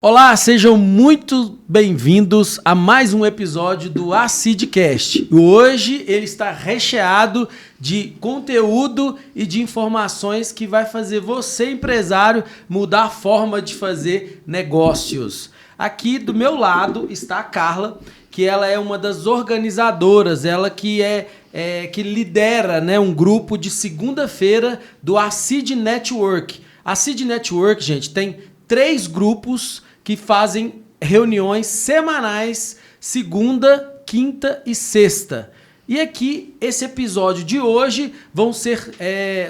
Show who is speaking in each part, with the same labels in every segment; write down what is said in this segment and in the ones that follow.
Speaker 1: Olá, sejam muito bem-vindos a mais um episódio do Acidcast. Hoje ele está recheado de conteúdo e de informações que vai fazer você, empresário, mudar a forma de fazer negócios. Aqui do meu lado está a Carla, que ela é uma das organizadoras, ela que que lidera, né, um grupo de segunda-feira do Acid Network. Acid Network, gente, tem 3 grupos que fazem reuniões semanais, segunda, quinta e sexta. E aqui, esse episódio de hoje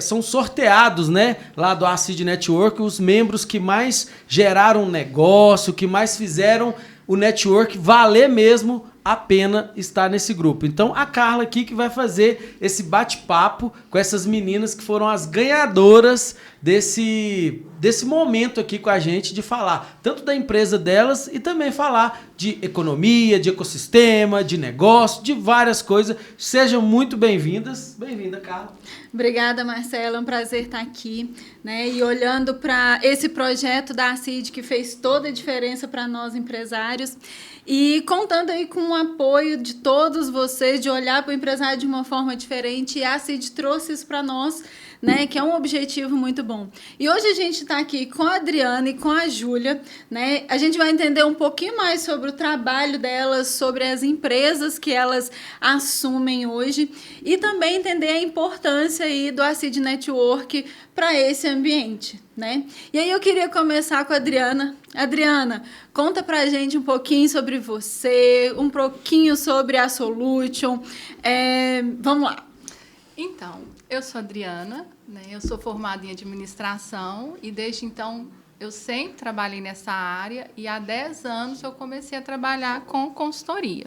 Speaker 1: são sorteados, né, lá do Acid Network, os membros que mais geraram negócio, que mais fizeram o network valer mesmo a pena estar nesse grupo. Então, a Carla aqui que vai fazer esse bate-papo com essas meninas que foram as ganhadoras desse momento aqui com a gente de falar tanto da empresa delas e também falar de economia, de ecossistema, de negócio, de várias coisas. Sejam muito bem-vindas. Bem-vinda, Carla.
Speaker 2: Obrigada, Marcela. É um prazer estar aqui, né? E olhando para esse projeto da ACID que fez toda a diferença para nós empresários e contando aí com o apoio de todos vocês de olhar para o empresário de uma forma diferente. E a ACID trouxe isso para nós, né, que é um objetivo muito bom. E hoje a gente está aqui com a Adriana e com a Júlia, né? A gente vai entender um pouquinho mais sobre o trabalho delas, sobre as empresas que elas assumem hoje e também entender a importância aí do Acid Network para esse ambiente, né? E aí eu queria começar com a Adriana. Adriana, conta pra gente um pouquinho sobre você, um pouquinho sobre a Solution. Vamos lá.
Speaker 3: Então, eu sou Adriana, né? Eu sou formada em administração e desde então eu sempre trabalhei nessa área e há 10 anos eu comecei a trabalhar com consultoria.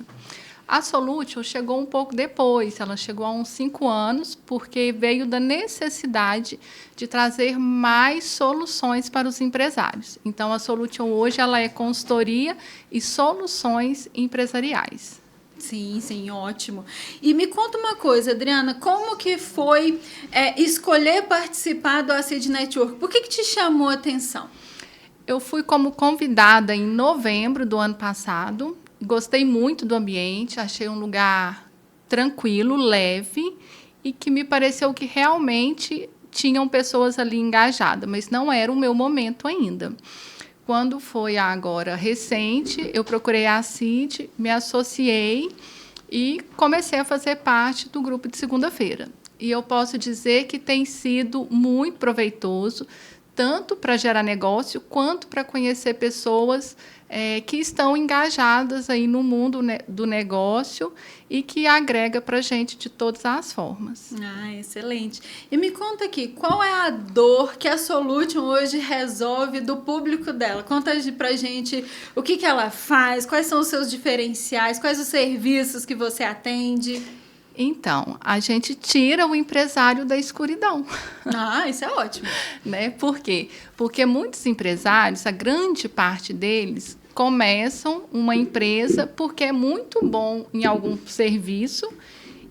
Speaker 3: A Solution chegou um pouco depois, ela chegou há uns 5 anos, porque veio da necessidade de trazer mais soluções para os empresários. Então, a Solution hoje ela é consultoria e soluções empresariais.
Speaker 2: Sim, ótimo. E me conta uma coisa, Adriana, como que foi escolher participar do Acid Network? Por que te chamou a atenção?
Speaker 3: Eu fui como convidada em novembro do ano passado, gostei muito do ambiente, achei um lugar tranquilo, leve e que me pareceu que realmente tinham pessoas ali engajadas, mas não era o meu momento ainda. Quando foi agora recente, eu procurei a CID, me associei e comecei a fazer parte do grupo de segunda-feira. E eu posso dizer que tem sido muito proveitoso, tanto para gerar negócio, quanto para conhecer pessoas que estão engajadas aí no mundo do negócio e que agrega para a gente de todas as formas.
Speaker 2: Ah, excelente. E me conta aqui, qual é a dor que a Solution hoje resolve do público dela? Conta pra gente o que ela faz, quais são os seus diferenciais, quais os serviços que você atende.
Speaker 3: Então, a gente tira o empresário da escuridão.
Speaker 2: Ah, isso é ótimo.
Speaker 3: Né? Por quê? Porque muitos empresários, a grande parte deles, começam uma empresa porque é muito bom em algum serviço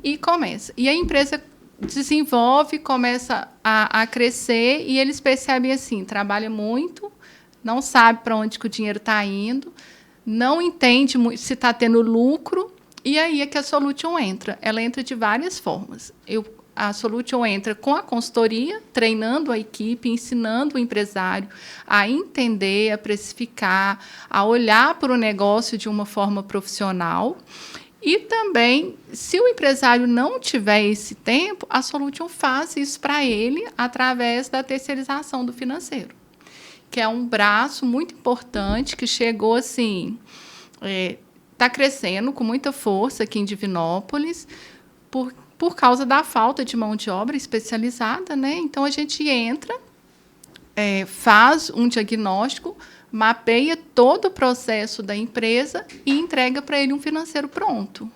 Speaker 3: e começa. E a empresa desenvolve, começa a crescer e eles percebem assim, trabalha muito, não sabe para onde que o dinheiro está indo, não entende se está tendo lucro. E aí é que a Solution entra. Ela entra de várias formas. A Solution entra com a consultoria, treinando a equipe, ensinando o empresário a entender, a precificar, a olhar para o negócio de uma forma profissional. E também, se o empresário não tiver esse tempo, a Solution faz isso para ele através da terceirização do financeiro, que é um braço muito importante que chegou assim... Está crescendo com muita força aqui em Divinópolis por causa da falta de mão de obra especializada, né? Então, a gente entra, faz um diagnóstico, mapeia todo o processo da empresa e entrega para ele um financeiro pronto,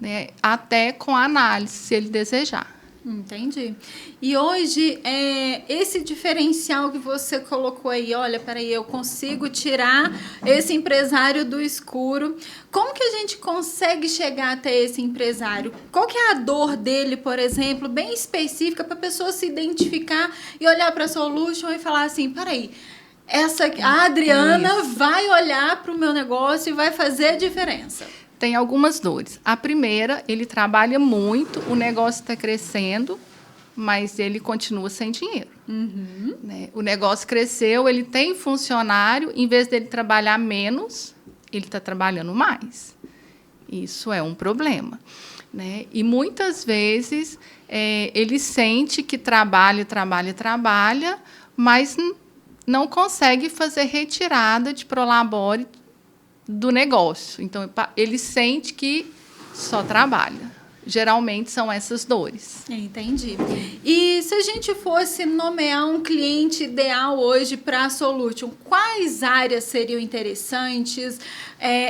Speaker 3: né? Até com a análise, se ele desejar.
Speaker 2: Entendi. E hoje, esse diferencial que você colocou aí, olha, peraí, eu consigo tirar esse empresário do escuro. Como que a gente consegue chegar até esse empresário? Qual que é a dor dele, por exemplo, bem específica, para a pessoa se identificar e olhar para a Solution e falar assim, peraí, a Adriana vai olhar para o meu negócio e vai fazer a diferença.
Speaker 3: Tem algumas dores. A primeira, ele trabalha muito, o negócio está crescendo, mas ele continua sem dinheiro. Né? O negócio cresceu, ele tem funcionário, em vez dele trabalhar menos, ele está trabalhando mais. Isso é um problema. Né? E muitas vezes ele sente que trabalha, mas não consegue fazer retirada de prolabore do negócio. Então, ele sente que só trabalha. Geralmente são essas dores.
Speaker 2: Entendi. E se a gente fosse nomear um cliente ideal hoje para a Solution, quais áreas seriam interessantes?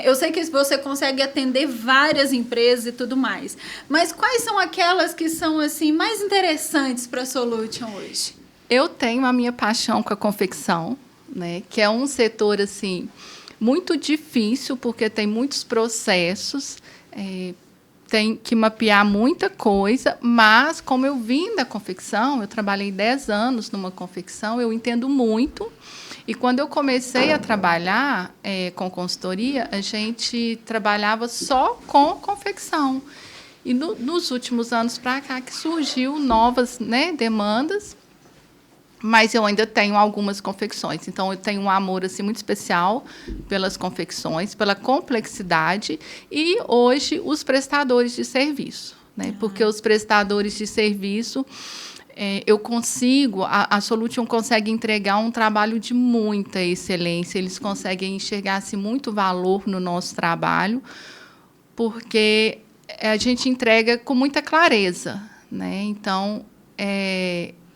Speaker 2: Eu sei que você consegue atender várias empresas e tudo mais, mas quais são aquelas que são assim mais interessantes para a Solution hoje?
Speaker 3: Eu tenho a minha paixão com a confecção, né, que é um setor assim muito difícil, porque tem muitos processos, tem que mapear muita coisa, mas como eu vim da confecção, eu trabalhei 10 anos numa confecção, eu entendo muito. E quando eu comecei a trabalhar com consultoria, a gente trabalhava só com confecção. E nos últimos anos para cá que surgiu novas, né, demandas, mas eu ainda tenho algumas confecções. Então, eu tenho um amor assim, muito especial pelas confecções, pela complexidade, e hoje os prestadores de serviço. Né? Porque os prestadores de serviço, eu consigo, a Solution consegue entregar um trabalho de muita excelência, eles conseguem enxergar assim, muito valor no nosso trabalho, porque a gente entrega com muita clareza. Né? Então,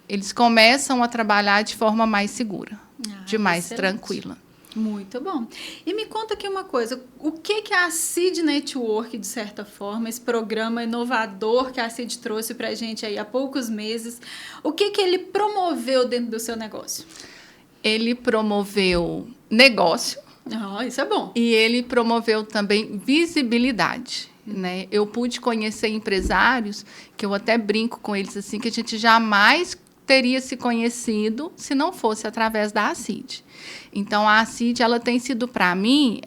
Speaker 3: eles começam a trabalhar de forma mais segura, de mais excelente. Tranquila.
Speaker 2: Muito bom. E me conta aqui uma coisa, o que é a Seed Network, de certa forma, esse programa inovador que a Seed trouxe para a gente aí há poucos meses, o que ele promoveu dentro do seu negócio? Ele promoveu negócio. Isso é bom.
Speaker 3: E ele promoveu também visibilidade. Né? Eu pude conhecer empresários, que eu até brinco com eles assim, que a gente jamais teria se conhecido se não fosse através da ACID. Então, a ACID ela tem sido, para mim,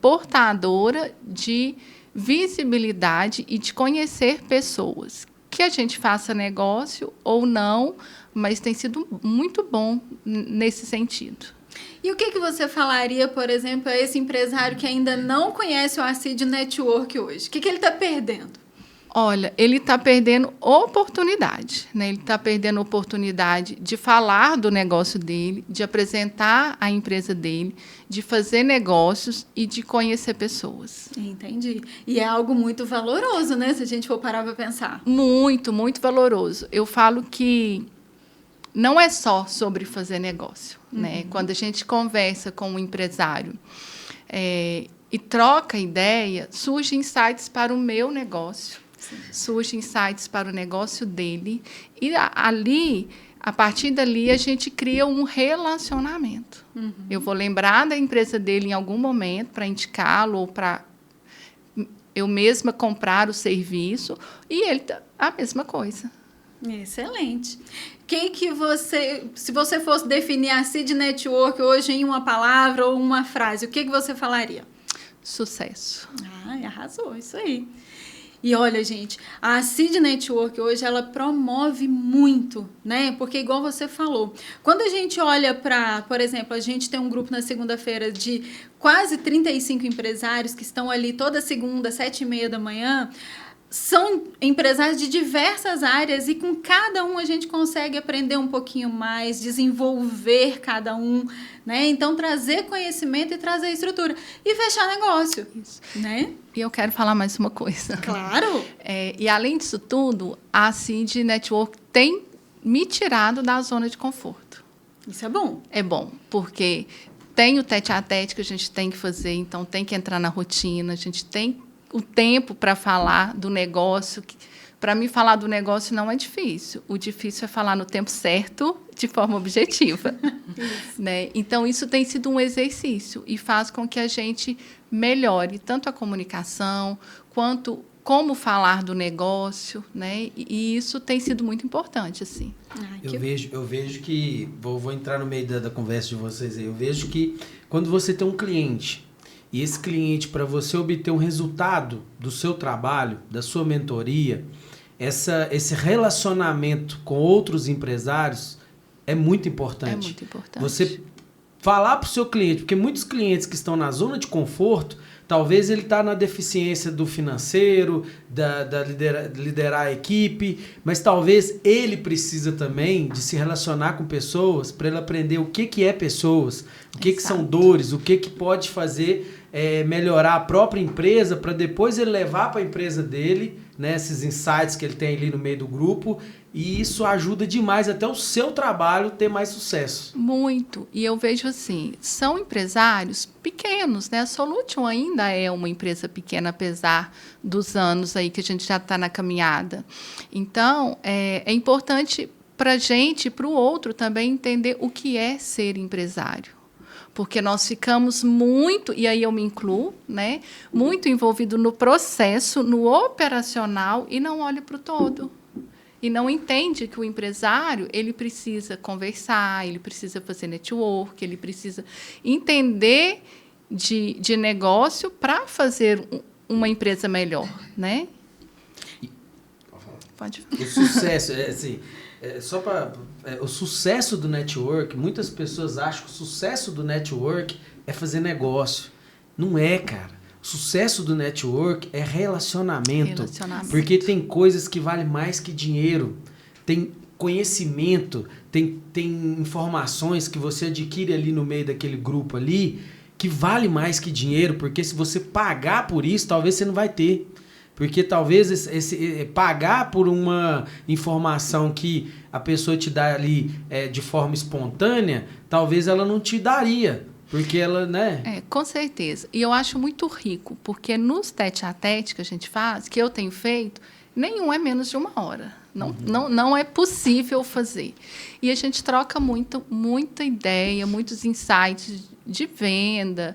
Speaker 3: portadora de visibilidade e de conhecer pessoas. Que a gente faça negócio ou não, mas tem sido muito bom nesse sentido.
Speaker 2: E o que você falaria, por exemplo, a esse empresário que ainda não conhece o ACID Network hoje? O que ele está perdendo?
Speaker 3: Olha, ele está perdendo oportunidade, né? Ele está perdendo oportunidade de falar do negócio dele, de apresentar a empresa dele, de fazer negócios e de conhecer pessoas.
Speaker 2: Entendi. E é algo muito valoroso, né? Se a gente for parar para pensar.
Speaker 3: Muito, muito valoroso. Eu falo que não é só sobre fazer negócio, né? Quando a gente conversa com um empresário e troca ideia, surgem insights para o meu negócio. Surgem insights para o negócio dele, e ali, a partir dali, a gente cria um relacionamento. Eu vou lembrar da empresa dele em algum momento para indicá-lo ou para eu mesma comprar o serviço, e ele a mesma coisa.
Speaker 2: Excelente. Se você fosse definir a Seed Network hoje em uma palavra ou uma frase, o que você falaria?
Speaker 3: Sucesso.
Speaker 2: Arrasou, isso aí. E olha, gente, a Seed Network hoje, ela promove muito, né? Porque, igual você falou, quando a gente olha para, por exemplo, a gente tem um grupo na segunda-feira de quase 35 empresários que estão ali toda segunda, 7h30 da manhã, são empresários de diversas áreas e com cada um a gente consegue aprender um pouquinho mais, desenvolver cada um, né? Então, trazer conhecimento e trazer estrutura e fechar negócio. Isso. Né?
Speaker 3: E eu quero falar mais uma coisa.
Speaker 2: Claro!
Speaker 3: E, além disso tudo, a Seed Network tem me tirado da zona de conforto.
Speaker 2: Isso é bom.
Speaker 3: É bom, porque tem o tete-a-tete que a gente tem que fazer, então tem que entrar na rotina, a gente tem o tempo para falar do negócio. Para mim, falar do negócio não é difícil. O difícil é falar no tempo certo, de forma objetiva. Né? Então, isso tem sido um exercício e faz com que a gente melhore tanto a comunicação, quanto como falar do negócio, né? E isso tem sido muito importante, assim.
Speaker 1: Eu vejo que... Vou entrar no meio da conversa de vocês aí. Eu vejo que quando você tem um cliente, e esse cliente, para você obter um resultado do seu trabalho, da sua mentoria, esse relacionamento com outros empresários é muito importante.
Speaker 3: É muito importante.
Speaker 1: Você falar para o seu cliente, porque muitos clientes que estão na zona de conforto, talvez ele está na deficiência do financeiro, liderar a equipe, mas talvez ele precisa também de se relacionar com pessoas para ele aprender o que é pessoas, o que são dores, o que pode fazer melhorar a própria empresa para depois ele levar para a empresa dele, né, esses insights que ele tem ali no meio do grupo, e isso ajuda demais até o seu trabalho ter mais sucesso.
Speaker 3: Muito. E eu vejo assim, são empresários pequenos, né? A Solution ainda é uma empresa pequena, apesar dos anos aí que a gente já está na caminhada. Então, é importante para a gente e para o outro também entender o que é ser empresário. Porque nós ficamos muito, e aí eu me incluo, né, muito envolvido no processo, no operacional, e não olha para o todo. E não entende que o empresário ele precisa conversar, ele precisa fazer network, ele precisa entender de negócio para fazer uma empresa melhor, né? Pode falar.
Speaker 1: O sucesso, o sucesso do network, muitas pessoas acham que o sucesso do network é fazer negócio. Não é, cara. O sucesso do network é relacionamento. Porque tem coisas que valem mais que dinheiro. Tem conhecimento, tem informações que você adquire ali no meio daquele grupo ali que vale mais que dinheiro, porque se você pagar por isso, talvez você não vai ter. Porque talvez pagar por uma informação que a pessoa te dá ali de forma espontânea, talvez ela não te daria. Porque ela, né?
Speaker 3: Com certeza. E eu acho muito rico, porque nos tete-a-tete que a gente faz, que eu tenho feito, nenhum é menos de 1 hora. Não é possível fazer. E a gente troca muita ideia, muitos insights de venda,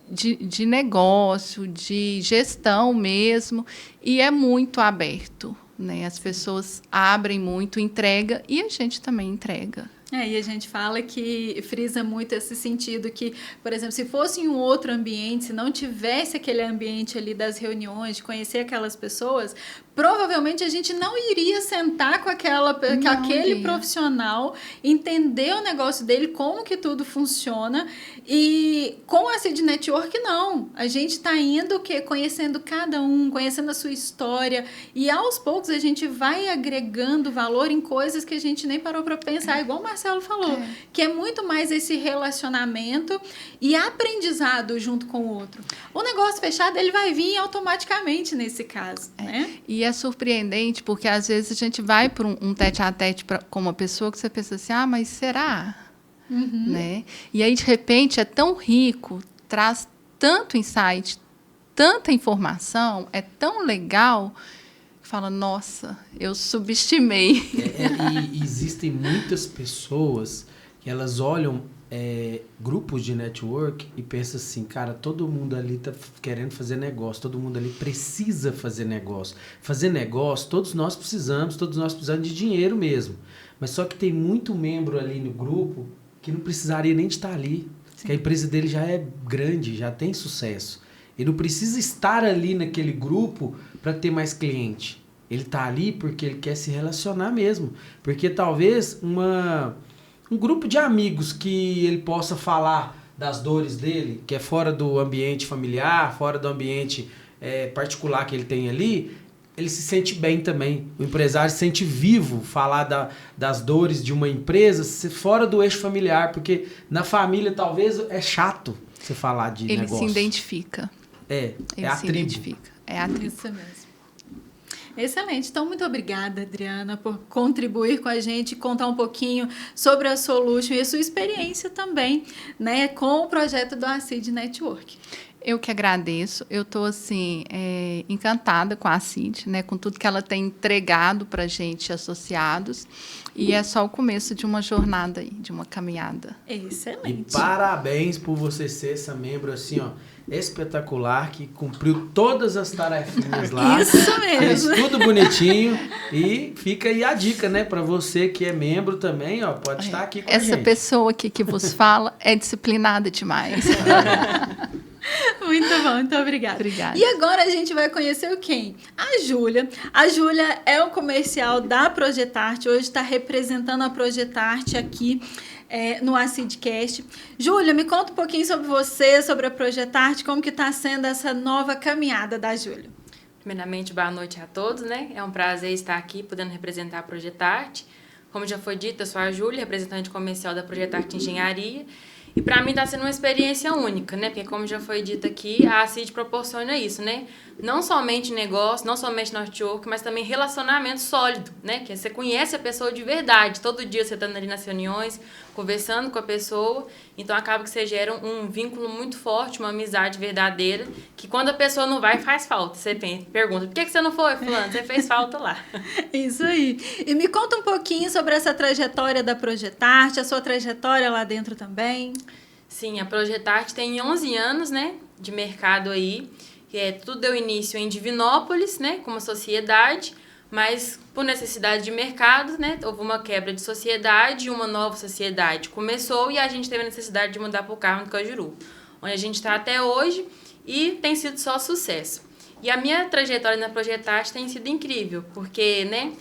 Speaker 3: de negócio, de gestão mesmo, e é muito aberto, né? As pessoas abrem muito, entrega, e a gente também entrega.
Speaker 2: E a gente fala que frisa muito esse sentido que, por exemplo, se fosse em um outro ambiente, se não tivesse aquele ambiente ali das reuniões, de conhecer aquelas pessoas, provavelmente a gente não iria sentar com aquele profissional, entender o negócio dele, como que tudo funciona. E com a Seed Network, não. A gente está indo conhecendo cada um, conhecendo a sua história, e aos poucos a gente vai agregando valor em coisas que a gente nem parou para pensar, igual o Marcelo falou, que é muito mais esse relacionamento e aprendizado junto com o outro. O negócio fechado, ele vai vir automaticamente nesse caso, né?
Speaker 3: E é surpreendente, porque às vezes a gente vai para um tete-a-tete com uma pessoa que você pensa assim, mas será? Né? E aí, de repente, é tão rico, traz tanto insight, tanta informação, é tão legal, que fala, nossa, eu subestimei.
Speaker 1: E existem muitas pessoas que elas olham grupos de network e pensam assim, cara, todo mundo ali tá querendo fazer negócio, todo mundo ali precisa fazer negócio. Fazer negócio, todos nós precisamos de dinheiro mesmo. Mas só que tem muito membro ali no grupo que não precisaria nem de estar ali. Sim. Que a empresa dele já é grande, já tem sucesso. Ele não precisa estar ali naquele grupo para ter mais cliente. Ele está ali porque ele quer se relacionar mesmo. Porque talvez um grupo de amigos que ele possa falar das dores dele, que é fora do ambiente familiar, fora do ambiente particular que ele tem ali, ele se sente bem também. O empresário se sente vivo falar das dores de uma empresa fora do eixo familiar, porque na família talvez é chato você falar de negócio.
Speaker 3: Ele se identifica.
Speaker 1: Ele se identifica.
Speaker 3: É a tribo.
Speaker 2: Isso mesmo. Excelente. Então, muito obrigada, Adriana, por contribuir com a gente, contar um pouquinho sobre a Solution e a sua experiência também, né, com o projeto do Seed Network.
Speaker 3: Eu que agradeço. Eu estou assim, encantada com a CID, né, com tudo que ela tem entregado para a gente, associados. E é só o começo de uma jornada aí, de uma caminhada.
Speaker 2: Excelente.
Speaker 1: E parabéns por você ser essa membro assim, ó, espetacular, que cumpriu todas as tarefinhas lá.
Speaker 2: Isso mesmo.
Speaker 1: Fez tudo bonitinho. E fica aí a dica, né, para você que é membro também, ó, pode estar aqui com a gente.
Speaker 3: Essa pessoa aqui que vos fala é disciplinada demais.
Speaker 2: Muito bom, muito obrigada.
Speaker 3: Obrigada.
Speaker 2: E agora a gente vai conhecer quem? A Júlia. A Júlia é o comercial da Projetarte, hoje está representando a Projetarte aqui no ACIDcast. Júlia, me conta um pouquinho sobre você, sobre a Projetarte, como que está sendo essa nova caminhada da Júlia.
Speaker 4: Primeiramente, boa noite a todos, né? É um prazer estar aqui, podendo representar a Projetarte. Como já foi dito, eu sou a Júlia, representante comercial da Projetarte Engenharia. E para mim está sendo uma experiência única, né? Porque como já foi dito aqui, a CID proporciona isso, né? Não somente negócio, não somente network, mas também relacionamento sólido, né? Que você conhece a pessoa de verdade. Todo dia você está ali nas reuniões, conversando com a pessoa. Então acaba que você gera um vínculo muito forte, uma amizade verdadeira, que quando a pessoa não vai, faz falta. Você pergunta, por que você não foi, fulano? Você fez falta lá.
Speaker 2: Isso aí. E me conta um pouquinho sobre essa trajetória da Projetarte, a sua trajetória lá dentro também.
Speaker 4: Sim, a Projetarte tem 11 anos, né, de mercado aí. Tudo deu início em Divinópolis, né, como sociedade, mas por necessidade de mercado, né, houve uma quebra de sociedade e uma nova sociedade começou e a gente teve a necessidade de mudar para o Carmo do Cajuru, onde a gente está até hoje e tem sido só sucesso. E a minha trajetória na Projetarte tem sido incrível, porque, né,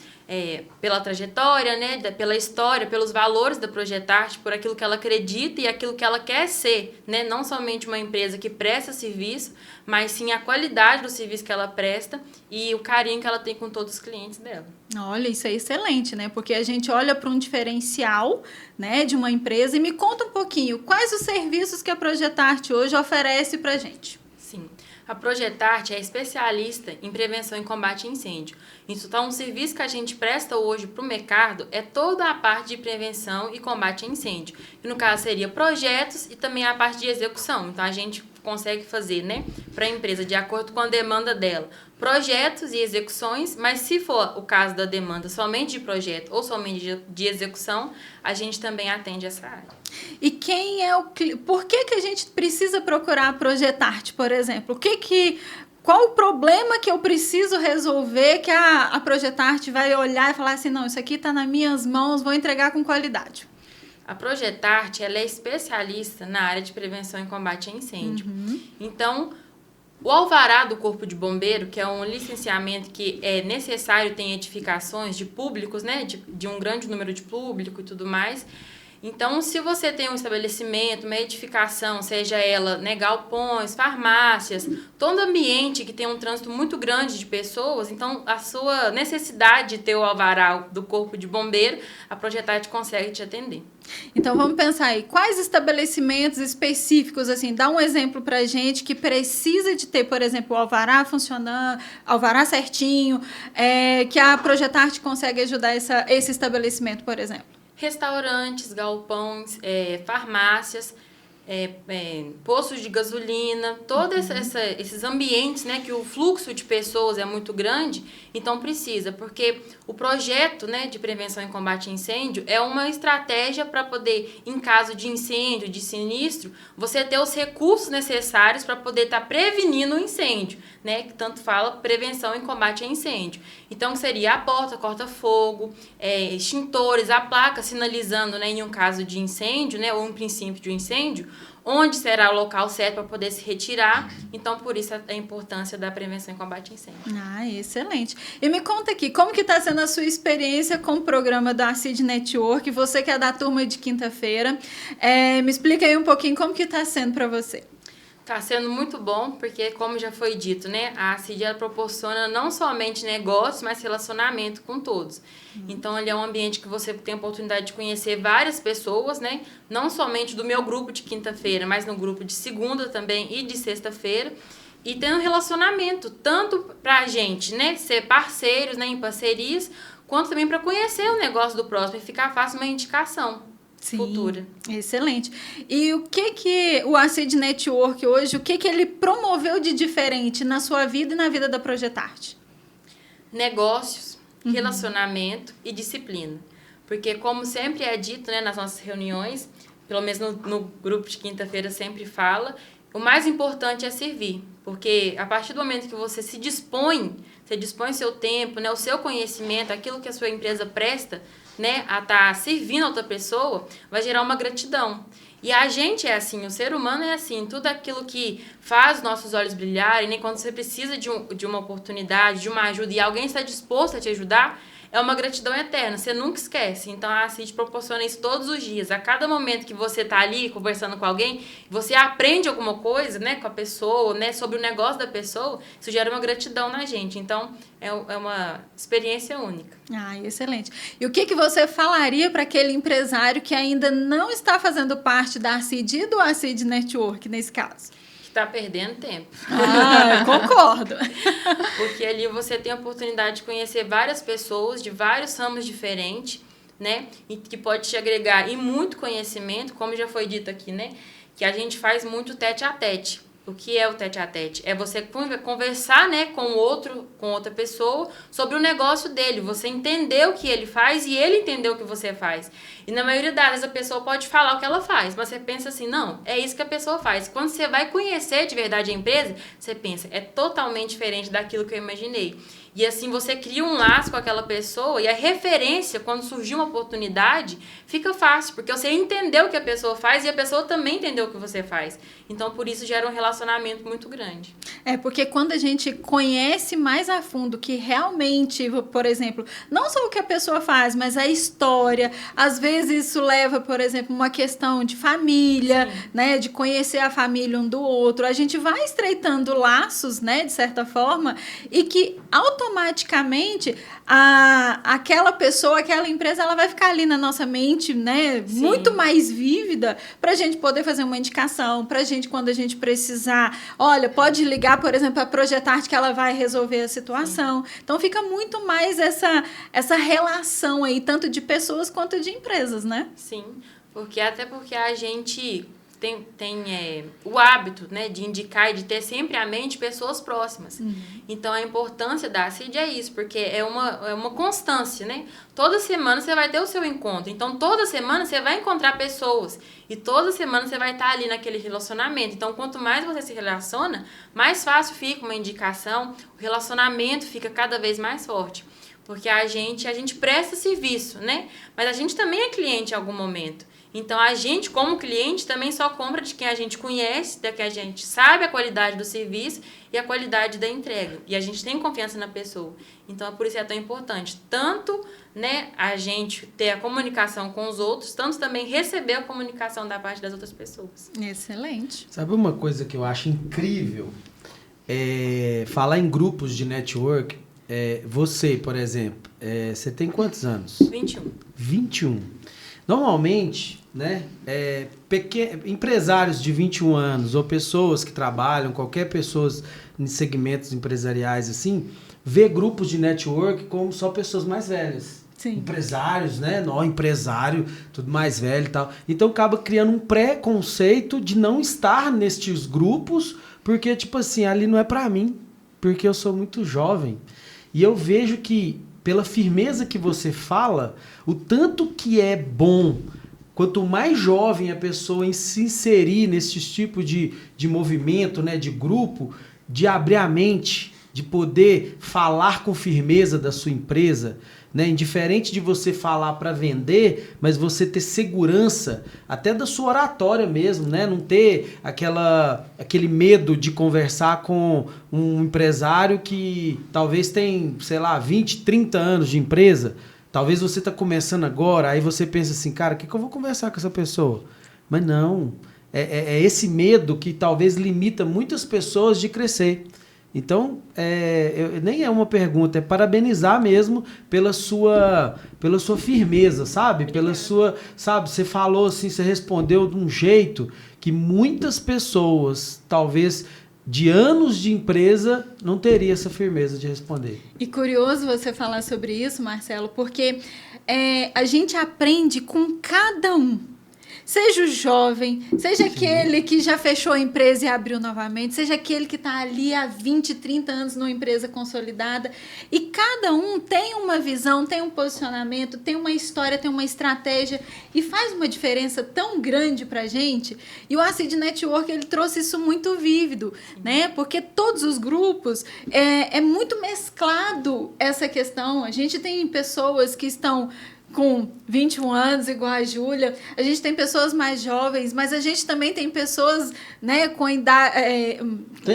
Speaker 4: pela trajetória, né, pela história, pelos valores da Projetarte, por aquilo que ela acredita e aquilo que ela quer ser, né, não somente uma empresa que presta serviço, mas sim a qualidade do serviço que ela presta e o carinho que ela tem com todos os clientes dela.
Speaker 2: Olha, isso é excelente, né? Porque a gente olha para um diferencial, né, de uma empresa e me conta um pouquinho, quais os serviços que a Projetarte hoje oferece para a gente?
Speaker 4: Sim. A Projetarte é especialista em prevenção e combate a incêndio. Então, um serviço que a gente presta hoje para o mercado é toda a parte de prevenção e combate a incêndio. Que no caso seria projetos e também a parte de execução. Então, a gente consegue fazer, né, para a empresa, de acordo com a demanda dela, projetos e execuções, mas se for o caso da demanda somente de projeto ou somente de execução, a gente também atende essa área.
Speaker 2: E quem é o cliente? Por que a gente precisa procurar a Projetarte, por exemplo? Qual o problema que eu preciso resolver que a Projetarte vai olhar e falar assim, não, isso aqui está nas minhas mãos, vou entregar com qualidade?
Speaker 4: A Projetarte, ela é especialista na área de prevenção e combate a incêndio. Então, o alvará do Corpo de Bombeiro, que é um licenciamento que é necessário ter edificações de públicos, né, de um grande número de público e tudo mais. Então, se você tem um estabelecimento, uma edificação, seja ela, né, galpões, farmácias, todo ambiente que tem um trânsito muito grande de pessoas, então a sua necessidade de ter o alvará do Corpo de Bombeiro, a Projetarte consegue te atender.
Speaker 2: Então, vamos pensar aí, quais estabelecimentos específicos, assim, dá um exemplo pra gente que precisa de ter, por exemplo, o alvará funcionando, alvará certinho, que a Projetarte consegue ajudar esse estabelecimento, por exemplo?
Speaker 4: Restaurantes, galpões, farmácias, postos de gasolina, todos esses ambientes, né, que o fluxo de pessoas é muito grande, então precisa, porque o projeto, né, de prevenção e combate a incêndio é uma estratégia para poder, em caso de incêndio, de sinistro, você ter os recursos necessários para poder estar prevenindo o incêndio, né, que tanto fala prevenção e combate a incêndio. Então, seria a porta, corta-fogo, extintores, a placa sinalizando, né, em um caso de incêndio, né, ou em princípio de um incêndio, onde será o local certo para poder se retirar. Então, por isso a importância da prevenção e combate a incêndio.
Speaker 2: Ah, excelente. E me conta aqui, como que está sendo a sua experiência com o programa da CID Network? Você que é da turma de quinta-feira, me explica aí um pouquinho como que está sendo para você.
Speaker 4: Está sendo muito bom, porque, como já foi dito, né, a CID ela proporciona não somente negócios, mas relacionamento com todos. Então, ele é um ambiente que você tem a oportunidade de conhecer várias pessoas, né, não somente do meu grupo de quinta-feira, mas no grupo de segunda também e de sexta-feira. E tem um relacionamento, tanto para a gente, né, ser parceiros, né, em parcerias, quanto também para conhecer o negócio do próximo e ficar fácil uma indicação. futura.
Speaker 2: Excelente. E o que o ACID Network hoje, o que ele promoveu de diferente na sua vida e na vida da Projetarte?
Speaker 4: Negócios, relacionamento e disciplina. Porque, como sempre é dito, né, nas nossas reuniões, pelo menos no grupo de quinta-feira sempre fala, o mais importante é servir. Porque a partir do momento que você dispõe seu tempo, né, o seu conhecimento, aquilo que a sua empresa presta, né, a estar servindo a outra pessoa, vai gerar uma gratidão. E a gente é assim, o ser humano é assim, tudo aquilo que faz os nossos olhos brilharem, né, quando você precisa de uma oportunidade, de uma ajuda, e alguém está disposto a te ajudar, é uma gratidão eterna, você nunca esquece. Então a CID proporciona isso todos os dias. A cada momento que você está ali conversando com alguém, você aprende alguma coisa, né, com a pessoa, né, sobre o negócio da pessoa, isso gera uma gratidão na gente. Então é uma experiência única.
Speaker 2: Ah, excelente. E o que você falaria para aquele empresário que ainda não está fazendo parte da ACID e do ACID Network, nesse caso?
Speaker 4: Está perdendo tempo.
Speaker 2: Ah, concordo.
Speaker 4: Porque ali você tem a oportunidade de conhecer várias pessoas de vários ramos diferentes, né? E que pode te agregar e muito conhecimento, como já foi dito aqui, né? Que a gente faz muito tete a tete. O que é o tete a tete? É você conversar, né, com outra pessoa sobre o negócio dele. Você entender o que ele faz e ele entender o que você faz. E na maioria das vezes a pessoa pode falar o que ela faz, mas você pensa assim, não, é isso que a pessoa faz. Quando você vai conhecer de verdade a empresa, você pensa, é totalmente diferente daquilo que eu imaginei. E assim você cria um laço com aquela pessoa e a referência, quando surgir uma oportunidade, fica fácil, porque você entendeu o que a pessoa faz e a pessoa também entendeu o que você faz. Então, por isso, gera um relacionamento muito grande.
Speaker 2: É, porque quando a gente conhece mais a fundo que realmente, por exemplo, não só o que a pessoa faz, mas a história, às vezes isso leva, por exemplo, uma questão de família, né, de conhecer a família um do outro, a gente vai estreitando laços, né, de certa forma, e que automaticamente aquela pessoa, aquela empresa, ela vai ficar ali na nossa mente, né, muito mais vívida para a gente poder fazer uma indicação, para a gente, quando a gente precisar, olha, pode ligar, por exemplo, a Projetarte que ela vai resolver a situação. Sim. Então fica muito mais essa relação aí, tanto de pessoas quanto de empresas, né?
Speaker 4: Sim, até porque a gente tem o hábito, né, de indicar e de ter sempre à mente pessoas próximas. Então, a importância da CID é isso, porque é uma constância, né? Toda semana você vai ter o seu encontro. Então, toda semana você vai encontrar pessoas. E toda semana você vai estar ali naquele relacionamento. Então, quanto mais você se relaciona, mais fácil fica uma indicação. O relacionamento fica cada vez mais forte. Porque a gente presta serviço, né? Mas a gente também é cliente em algum momento. Então, a gente, como cliente, também só compra de quem a gente conhece, de quem a gente sabe a qualidade do serviço e a qualidade da entrega. E a gente tem confiança na pessoa. Então, é por isso que é tão importante. Tanto, né, a gente ter a comunicação com os outros, tanto também receber a comunicação da parte das outras pessoas.
Speaker 2: Excelente.
Speaker 1: Sabe uma coisa que eu acho incrível? Falar em grupos de network. Você, por exemplo, você tem quantos anos? 21. Normalmente, né, empresários de 21 anos ou pessoas que trabalham, qualquer pessoa em segmentos empresariais assim, vê grupos de network como só pessoas mais velhas. Sim. Empresários, né? Empresário, tudo mais velho e tal. Então acaba criando um preconceito de não estar nestes grupos, porque, tipo assim, ali não é pra mim, porque eu sou muito jovem. E eu vejo que, pela firmeza que você fala, o tanto que é bom, quanto mais jovem a pessoa em se inserir nesse tipo de movimento, né, de grupo, de abrir a mente, de poder falar com firmeza da sua empresa, né, indiferente de você falar para vender, mas você ter segurança até da sua oratória mesmo, né, não ter aquele medo de conversar com um empresário que talvez tem, sei lá, 20, 30 anos de empresa. Talvez você está começando agora, aí você pensa assim, cara, o que eu vou conversar com essa pessoa? Mas não, é esse medo que talvez limita muitas pessoas de crescer. Então, nem é uma pergunta, é parabenizar mesmo pela sua firmeza, sabe? Pela sua, sabe, você falou assim, você respondeu de um jeito que muitas pessoas, talvez de anos de empresa, não teria essa firmeza de responder.
Speaker 2: E curioso você falar sobre isso, Marcelo, porque a gente aprende com cada um. seja o jovem, seja aquele que já fechou a empresa e abriu novamente, seja aquele que está ali há 20, 30 anos numa empresa consolidada. E cada um tem uma visão, tem um posicionamento, tem uma história, tem uma estratégia e faz uma diferença tão grande para a gente. E o Acid Network, ele trouxe isso muito vívido, né? Porque todos os grupos, é muito mesclado essa questão. A gente tem pessoas que estão com 21 anos, igual a Júlia, a gente tem pessoas mais jovens, mas a gente também tem pessoas, né, com idade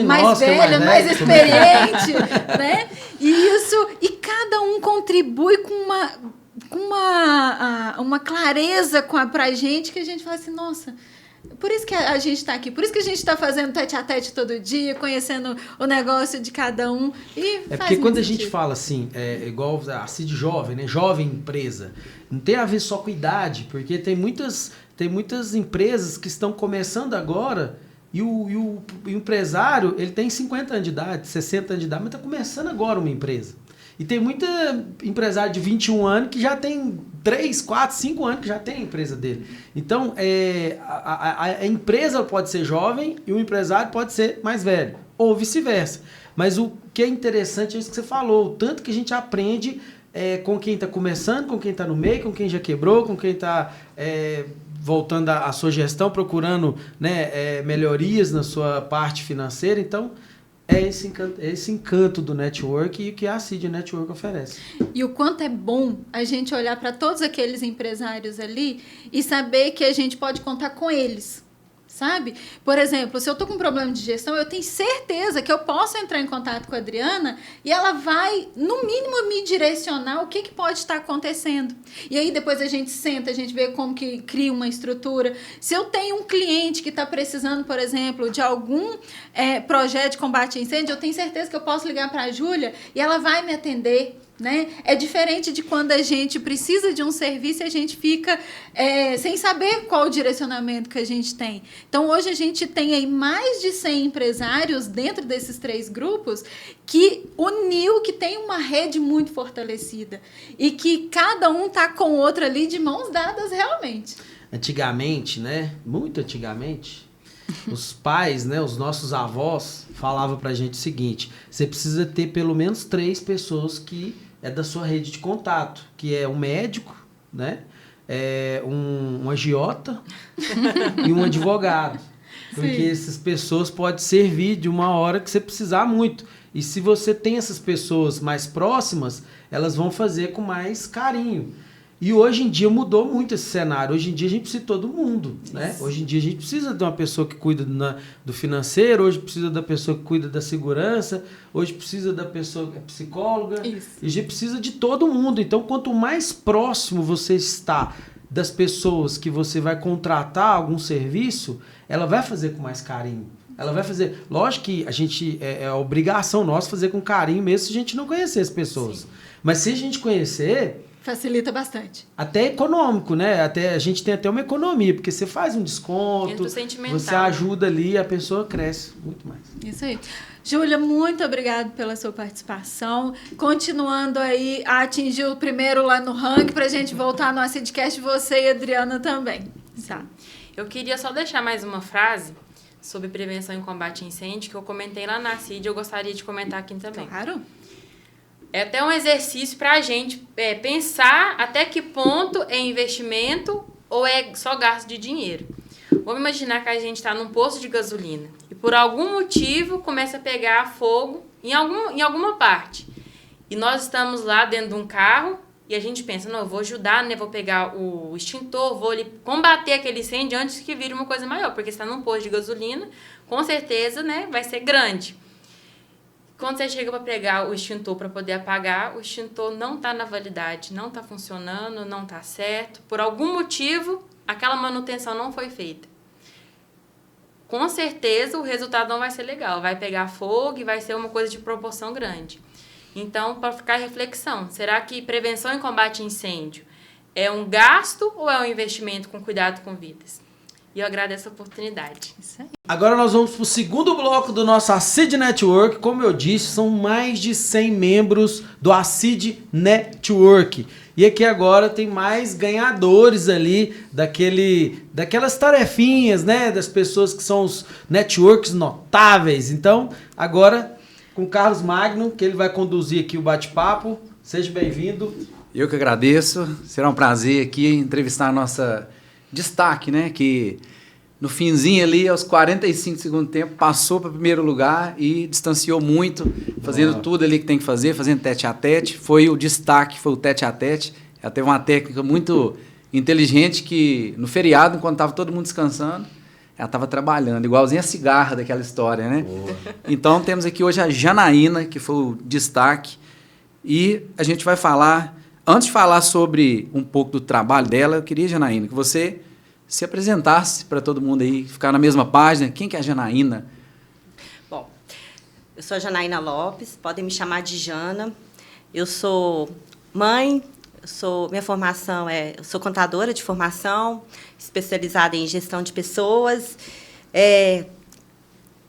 Speaker 2: mais velha, mais experiente, né? E cada um contribui com uma clareza para a gente, que a gente fala assim, nossa, por isso que a gente está aqui, por isso que a gente está fazendo tete-a-tete todo dia, conhecendo o negócio de cada um. E
Speaker 1: porque quando a gente fala assim, igual a Cid jovem, né? Jovem empresa, não tem a ver só com idade, porque tem muitas empresas que estão começando agora e o empresário, ele tem 50 anos de idade, 60 anos de idade, mas está começando agora uma empresa. E tem muita empresário de 21 anos que já tem 3, 4, 5 anos que já tem a empresa dele. Então, a empresa pode ser jovem e o empresário pode ser mais velho, ou vice-versa. Mas o que é interessante é isso que você falou, o tanto que a gente aprende com quem está começando, com quem está no meio, com quem já quebrou, com quem está voltando à sua gestão, procurando, né, melhorias na sua parte financeira. Então, é esse encanto do network e o que a Acid Network oferece.
Speaker 2: E o quanto é bom a gente olhar para todos aqueles empresários ali e saber que a gente pode contar com eles, sabe? Por exemplo, se eu estou com um problema de gestão, eu tenho certeza que eu posso entrar em contato com a Adriana e ela vai, no mínimo, me direcionar o que pode estar acontecendo. E aí depois a gente senta, a gente vê como que cria uma estrutura. Se eu tenho um cliente que está precisando, por exemplo, de algum projeto de combate a incêndio, eu tenho certeza que eu posso ligar para a Júlia e ela vai me atender. Né? É diferente de quando a gente precisa de um serviço e a gente fica sem saber qual o direcionamento que a gente tem. Então, hoje a gente tem aí mais de 100 empresários dentro desses 3 grupos que uniu, que tem uma rede muito fortalecida e que cada um está com o outro ali de mãos dadas realmente.
Speaker 1: Antigamente, né? Muito antigamente, os pais, né, os nossos avós falavam pra gente o seguinte: você precisa ter pelo menos 3 pessoas que é da sua rede de contato, que é um médico, né? Um agiota e um advogado. Porque essas pessoas podem servir de uma hora que você precisar muito. E se você tem essas pessoas mais próximas, elas vão fazer com mais carinho. E hoje em dia mudou muito esse cenário. Hoje em dia a gente precisa de todo mundo, né? Hoje em dia a gente precisa de uma pessoa que cuida do financeiro, hoje precisa da pessoa que cuida da segurança, hoje precisa da pessoa que é psicóloga. Isso. E a gente precisa de todo mundo. Então, quanto mais próximo você está das pessoas que você vai contratar algum serviço, ela vai fazer com mais carinho. Ela vai fazer... Lógico que a gente é obrigação nossa fazer com carinho mesmo se a gente não conhecer as pessoas. Sim. Mas se a gente conhecer...
Speaker 2: Facilita bastante.
Speaker 1: Até econômico, né? A gente tem até uma economia, porque você faz um desconto, você ajuda ali, a pessoa cresce muito mais.
Speaker 2: Isso aí. Júlia, muito obrigada pela sua participação. Continuando aí a atingir o primeiro lá no ranking, para a gente voltar no Acidcast, você e a Adriana também.
Speaker 4: Tá. Eu queria só deixar mais uma frase sobre prevenção e combate a incêndio, que eu comentei lá na CID e eu gostaria de comentar aqui também.
Speaker 2: Claro.
Speaker 4: É até um exercício para a gente pensar até que ponto é investimento ou é só gasto de dinheiro. Vamos imaginar que a gente está num posto de gasolina e por algum motivo começa a pegar fogo em alguma parte. E nós estamos lá dentro de um carro e a gente pensa, não, eu vou ajudar, né? Vou pegar o extintor, vou combater aquele incêndio antes que vire uma coisa maior, porque está num posto de gasolina, com certeza, né, vai ser grande. Quando você chega para pegar o extintor para poder apagar, o extintor não está na validade, não está funcionando, não está certo. Por algum motivo, aquela manutenção não foi feita. Com certeza, o resultado não vai ser legal. Vai pegar fogo e vai ser uma coisa de proporção grande. Então, para ficar reflexão, será que prevenção e combate a incêndio é um gasto ou é um investimento com cuidado com vidas? e eu agradeço a oportunidade.
Speaker 3: Isso aí.
Speaker 1: Agora nós vamos para o segundo bloco do nosso Acid Network. Como eu disse, são mais de 100 membros do Acid Network. E aqui agora tem mais ganhadores ali daquelas tarefinhas, né? Das pessoas que são os networks notáveis. Então, agora com o Carlos Magno, que ele vai conduzir aqui o bate-papo. Seja bem-vindo.
Speaker 5: Eu que agradeço. Será um prazer aqui entrevistar a nossa destaque, né? Que no finzinho ali, aos 45 segundos tempo, passou para o primeiro lugar e distanciou muito, fazendo tudo ali que tem que fazer, fazendo tete-a-tete. Foi o destaque, foi o tete-a-tete. Ela teve uma técnica muito inteligente que, no feriado, enquanto estava todo mundo descansando, ela estava trabalhando, igualzinho a cigarra daquela história, né? Então, temos aqui hoje a Janaína, que foi o destaque. E a gente vai falar, antes de falar sobre um pouco do trabalho dela, eu queria, Janaína, que você se apresentasse para todo mundo aí, ficar na mesma página. Quem que é a Janaína?
Speaker 6: Bom, eu sou a Janaína Lopes, podem me chamar de Jana. Eu sou mãe, minha formação eu sou contadora de formação, especializada em gestão de pessoas.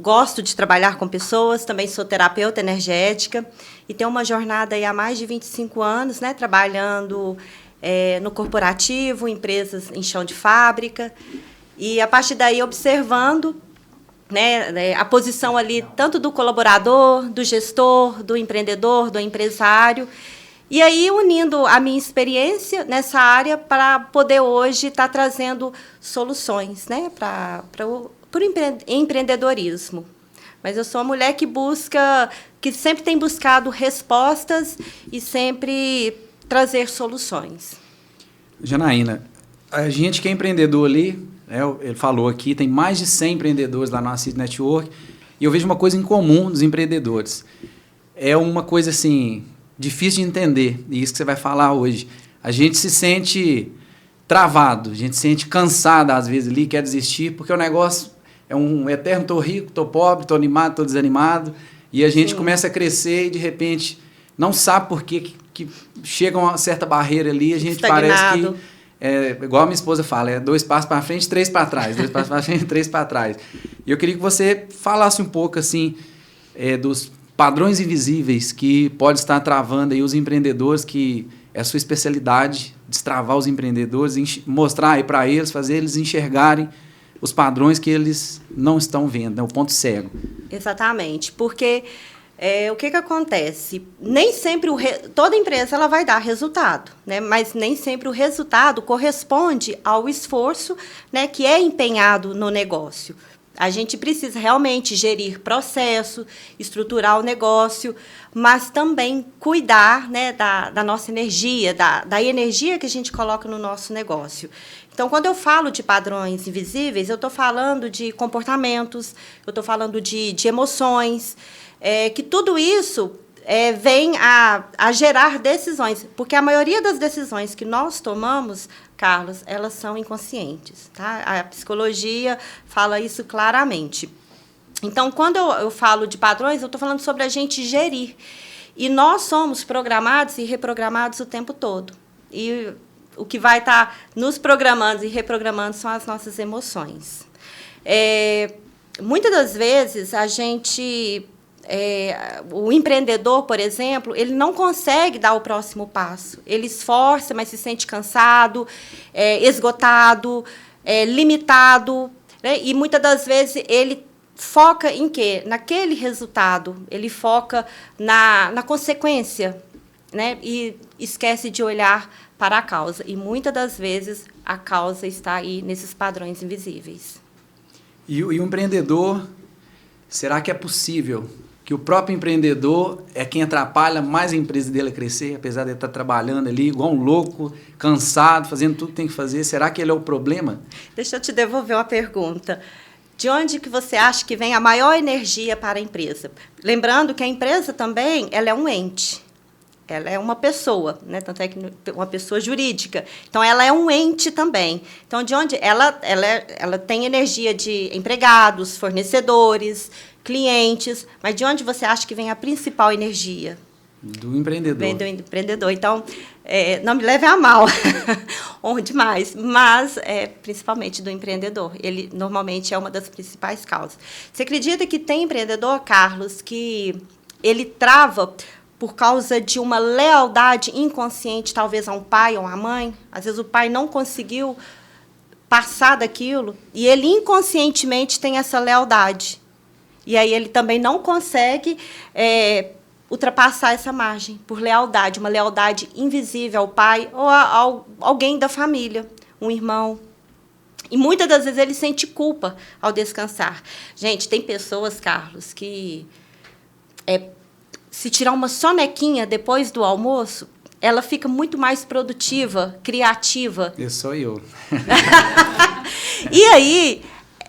Speaker 6: Gosto de trabalhar com pessoas, também sou terapeuta energética e tenho uma jornada aí há mais de 25 anos, né, trabalhando no corporativo, empresas em chão de fábrica, e a partir daí observando, né, a posição ali tanto do colaborador, do gestor, do empreendedor, do empresário, e aí unindo a minha experiência nessa área para poder hoje estar trazendo soluções, né, para o empreendedorismo. Mas eu sou uma mulher que sempre tem buscado respostas e sempre trazer soluções.
Speaker 5: Janaína, a gente que é empreendedor ali, né, ele falou aqui, tem mais de 100 empreendedores lá no Acid Network, e eu vejo uma coisa em comum dos empreendedores. É uma coisa, assim, difícil de entender, e isso que você vai falar hoje. A gente se sente travado, a gente se sente cansado, às vezes, ali, quer desistir, porque o negócio é um eterno, tô rico, tô pobre, tô animado, tô desanimado, e a gente começa a crescer e, de repente, não sabe por que chega uma certa barreira ali, a gente
Speaker 6: estagnado.
Speaker 5: Parece que, igual a minha esposa fala, 2 passos para frente, 3 para trás, 2 passos para frente, 3 para trás. E eu queria que você falasse um pouco, assim, dos padrões invisíveis que pode estar travando aí os empreendedores, que é a sua especialidade, destravar os empreendedores, mostrar aí para eles, fazer eles enxergarem os padrões que eles não estão vendo, né? O ponto cego.
Speaker 6: Exatamente, porque o que acontece? Nem sempre toda empresa ela vai dar resultado, né? Mas nem sempre o resultado corresponde ao esforço, né, que é empenhado no negócio. A gente precisa realmente gerir processo, estruturar o negócio, mas também cuidar, né, da nossa energia, da energia que a gente coloca no nosso negócio. Então, quando eu falo de padrões invisíveis, eu estou falando de comportamentos, eu estou falando de emoções, que tudo isso vem a gerar decisões, porque a maioria das decisões que nós tomamos, Carlos, elas são inconscientes, tá? A psicologia fala isso claramente. Então, quando eu falo de padrões, eu estou falando sobre a gente gerir. E nós somos programados e reprogramados o tempo todo. E o que vai estar nos programando e reprogramando são as nossas emoções. Muitas das vezes, o empreendedor, por exemplo, ele não consegue dar o próximo passo. Ele esforça, mas se sente cansado, esgotado, limitado, né? E muitas das vezes ele foca em quê? Naquele resultado. Ele foca na consequência, né? E esquece de olhar para a causa. E muitas das vezes a causa está aí nesses padrões invisíveis.
Speaker 5: E o empreendedor, será que é possível que o próprio empreendedor é quem atrapalha mais a empresa dele a crescer, apesar de ele estar trabalhando ali igual um louco, cansado, fazendo tudo que tem que fazer? Será que ele é o problema?
Speaker 6: Deixa eu te devolver uma pergunta. De onde que você acha que vem a maior energia para a empresa? Lembrando que a empresa também ela é um ente. Ela é uma pessoa, né? Tanto é que uma pessoa jurídica. Então, ela é um ente também. Então, de onde ela tem energia de empregados, fornecedores, clientes, mas de onde você acha que vem a principal energia?
Speaker 5: Do empreendedor.
Speaker 6: Vem do empreendedor. Então, não me leve a mal, honro demais, mas principalmente do empreendedor. Ele, normalmente, é uma das principais causas. Você acredita que tem empreendedor, Carlos, que ele trava por causa de uma lealdade inconsciente, talvez a um pai ou a mãe? Às vezes o pai não conseguiu passar daquilo e ele inconscientemente tem essa lealdade. E aí ele também não consegue ultrapassar essa margem por lealdade, uma lealdade invisível ao pai ou a alguém da família, um irmão. E muitas das vezes ele sente culpa ao descansar. Gente, tem pessoas, Carlos, que se tirar uma sonequinha depois do almoço, ela fica muito mais produtiva, criativa.
Speaker 5: Esse sou eu.
Speaker 6: E aí,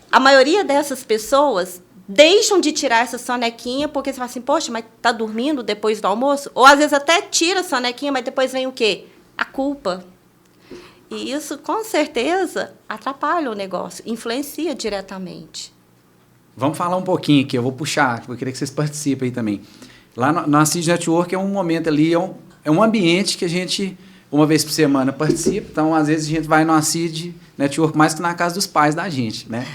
Speaker 6: a maioria dessas pessoas deixam de tirar essa sonequinha porque você fala assim, poxa, mas tá dormindo depois do almoço? Ou às vezes até tira a sonequinha, mas depois vem o quê? A culpa. E isso, com certeza, atrapalha o negócio, influencia diretamente.
Speaker 5: Vamos falar um pouquinho aqui, eu vou puxar, eu queria que vocês participem aí também. Lá no Acid Network é um momento ali, é um ambiente que a gente, uma vez por semana, participa. Então, às vezes, a gente vai no Acid Network mais que na casa dos pais da gente, né?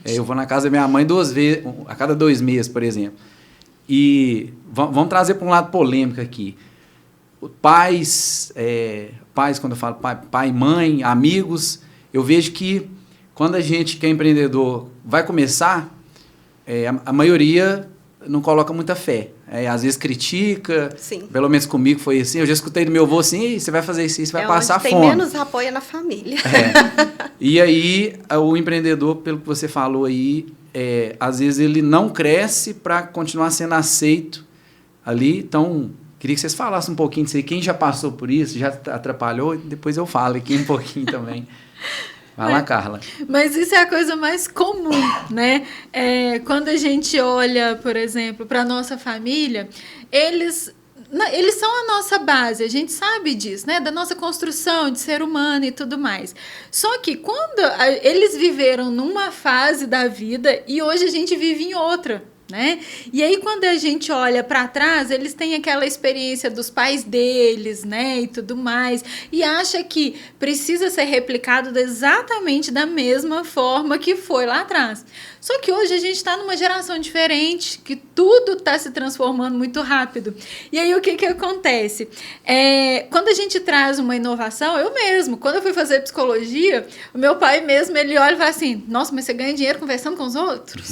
Speaker 5: Eu vou na casa da minha mãe 2 vezes, a cada 2 meses, por exemplo. E vamos trazer para um lado polêmico aqui. Pais, quando eu falo pai, mãe, amigos, eu vejo que quando a gente que é empreendedor vai começar, a maioria não coloca muita fé. Às vezes critica.
Speaker 6: Sim.
Speaker 5: Pelo menos comigo foi assim. Eu já escutei do meu avô assim, você vai fazer isso, você vai passar
Speaker 6: onde
Speaker 5: fome.
Speaker 6: Tem menos apoio na família.
Speaker 5: E aí, o empreendedor, pelo que você falou aí, às vezes ele não cresce para continuar sendo aceito ali. Então, queria que vocês falassem um pouquinho disso aí. Quem já passou por isso, já atrapalhou, depois eu falo aqui um pouquinho também. Vai lá, Carla.
Speaker 2: Mas isso é a coisa mais comum, né? Quando a gente olha, por exemplo, para a nossa família, eles são a nossa base, a gente sabe disso, né? Da nossa construção de ser humano e tudo mais. Só que quando eles viveram numa fase da vida e hoje a gente vive em outra, né? E aí, quando a gente olha para trás, eles têm aquela experiência dos pais deles, né? E tudo mais. E acha que precisa ser replicado exatamente da mesma forma que foi lá atrás. Só que hoje a gente está numa geração diferente, que tudo está se transformando muito rápido. E aí, o que acontece? Quando a gente traz uma inovação, eu mesmo, quando eu fui fazer psicologia, o meu pai mesmo, ele olha e fala assim, nossa, mas você ganha dinheiro conversando com os outros?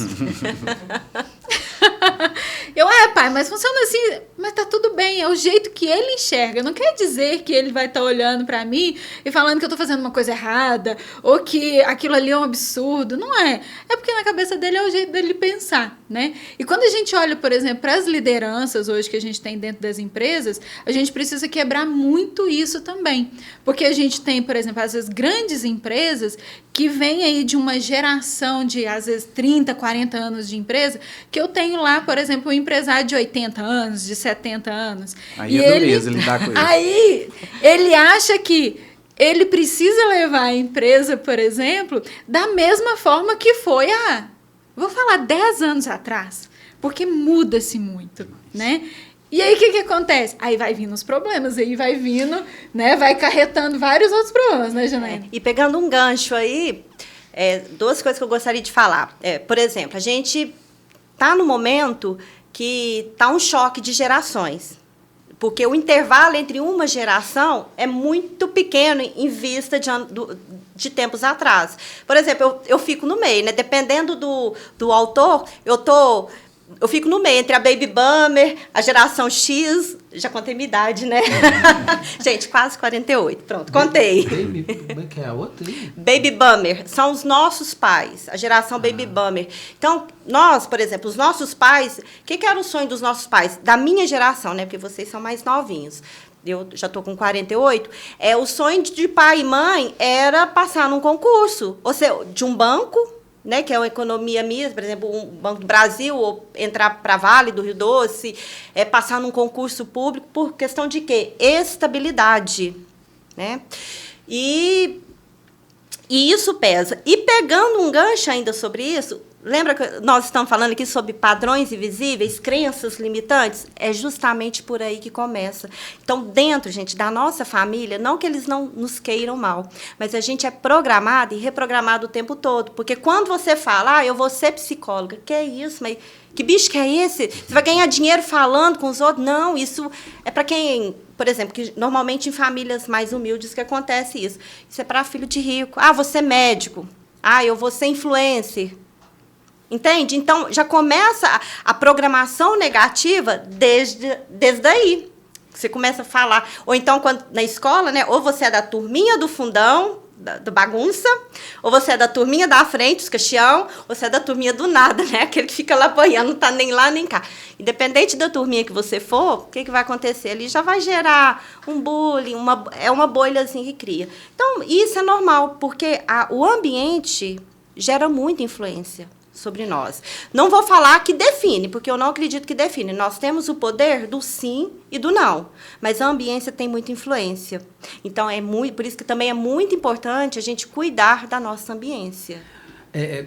Speaker 2: Pai, mas funciona assim, mas tá tudo bem, é o jeito que ele enxerga. Não quer dizer que ele vai estar olhando para mim e falando que eu tô fazendo uma coisa errada, ou que aquilo ali é um absurdo. Não é. É porque na cabeça dele é o jeito dele pensar, né? E quando a gente olha, por exemplo, para as lideranças hoje que a gente tem dentro das empresas, a gente precisa quebrar muito isso também. Porque a gente tem, por exemplo, às vezes grandes empresas que vêm aí de uma geração de, às vezes, 30, 40 anos de empresa, que eu tenho lá, por exemplo, um empresário de 80 anos, de 70 anos.
Speaker 5: Aí é dureza lidar com isso.
Speaker 2: Aí ele acha que ele precisa levar a empresa, por exemplo, da mesma forma que foi vou falar 10 anos atrás, porque muda-se muito, né? E aí, o que acontece? Aí vai vindo os problemas, aí vai vindo, né? Vai acarretando vários outros problemas, né, Janaína?
Speaker 6: E pegando um gancho aí, 2 coisas que eu gostaria de falar. Por exemplo, a gente está no momento que está um choque de gerações, porque o intervalo entre uma geração é muito pequeno em vista de tempos atrás. Por exemplo, eu fico no meio, né? Dependendo do autor, eu fico no meio entre a Baby Boomer, a geração X, já contei minha idade, né? Gente, quase 48, pronto, contei.
Speaker 1: Como é que é a outra aí?
Speaker 6: Baby Boomer, são os nossos pais, a geração Baby Boomer. Então, nós, por exemplo, os nossos pais, o que era o sonho dos nossos pais? Da minha geração, né? Porque vocês são mais novinhos. Eu já estou com 48. O sonho de pai e mãe era passar num concurso, ou seja, de um banco, né, que é uma economia mesmo, por exemplo, um Banco do Brasil, ou entrar para Vale do Rio Doce, passar num concurso público, por questão de quê? Estabilidade, né? E isso pesa. E pegando um gancho ainda sobre isso, lembra que nós estamos falando aqui sobre padrões invisíveis, crenças limitantes? É justamente por aí que começa. Então, dentro, gente, da nossa família, não que eles não nos queiram mal, mas a gente é programado e reprogramado o tempo todo. Porque quando você fala, eu vou ser psicóloga, que é isso, mas que bicho que é esse? Você vai ganhar dinheiro falando com os outros? Não, isso é para quem... Por exemplo, que normalmente em famílias mais humildes que acontece isso. Isso é para filho de rico. Você é médico. Eu vou ser influencer. Entende? Então, já começa a programação negativa desde aí. Você começa a falar. Ou então, quando, na escola, né? Ou você é da turminha do fundão, da bagunça, ou você é da turminha da frente, os caixão, ou você é da turminha do nada, né? Aquele que fica lá apanhando, não está nem lá nem cá. Independente da turminha que você for, o que vai acontecer? Ali já vai gerar um bullying, uma bolhazinha que cria. Então, isso é normal, porque o ambiente gera muita influência sobre nós. Não vou falar que define, porque eu não acredito que define. Nós temos o poder do sim e do não, mas a ambiência tem muita influência. Então, por isso que também é muito importante a gente cuidar da nossa ambiência.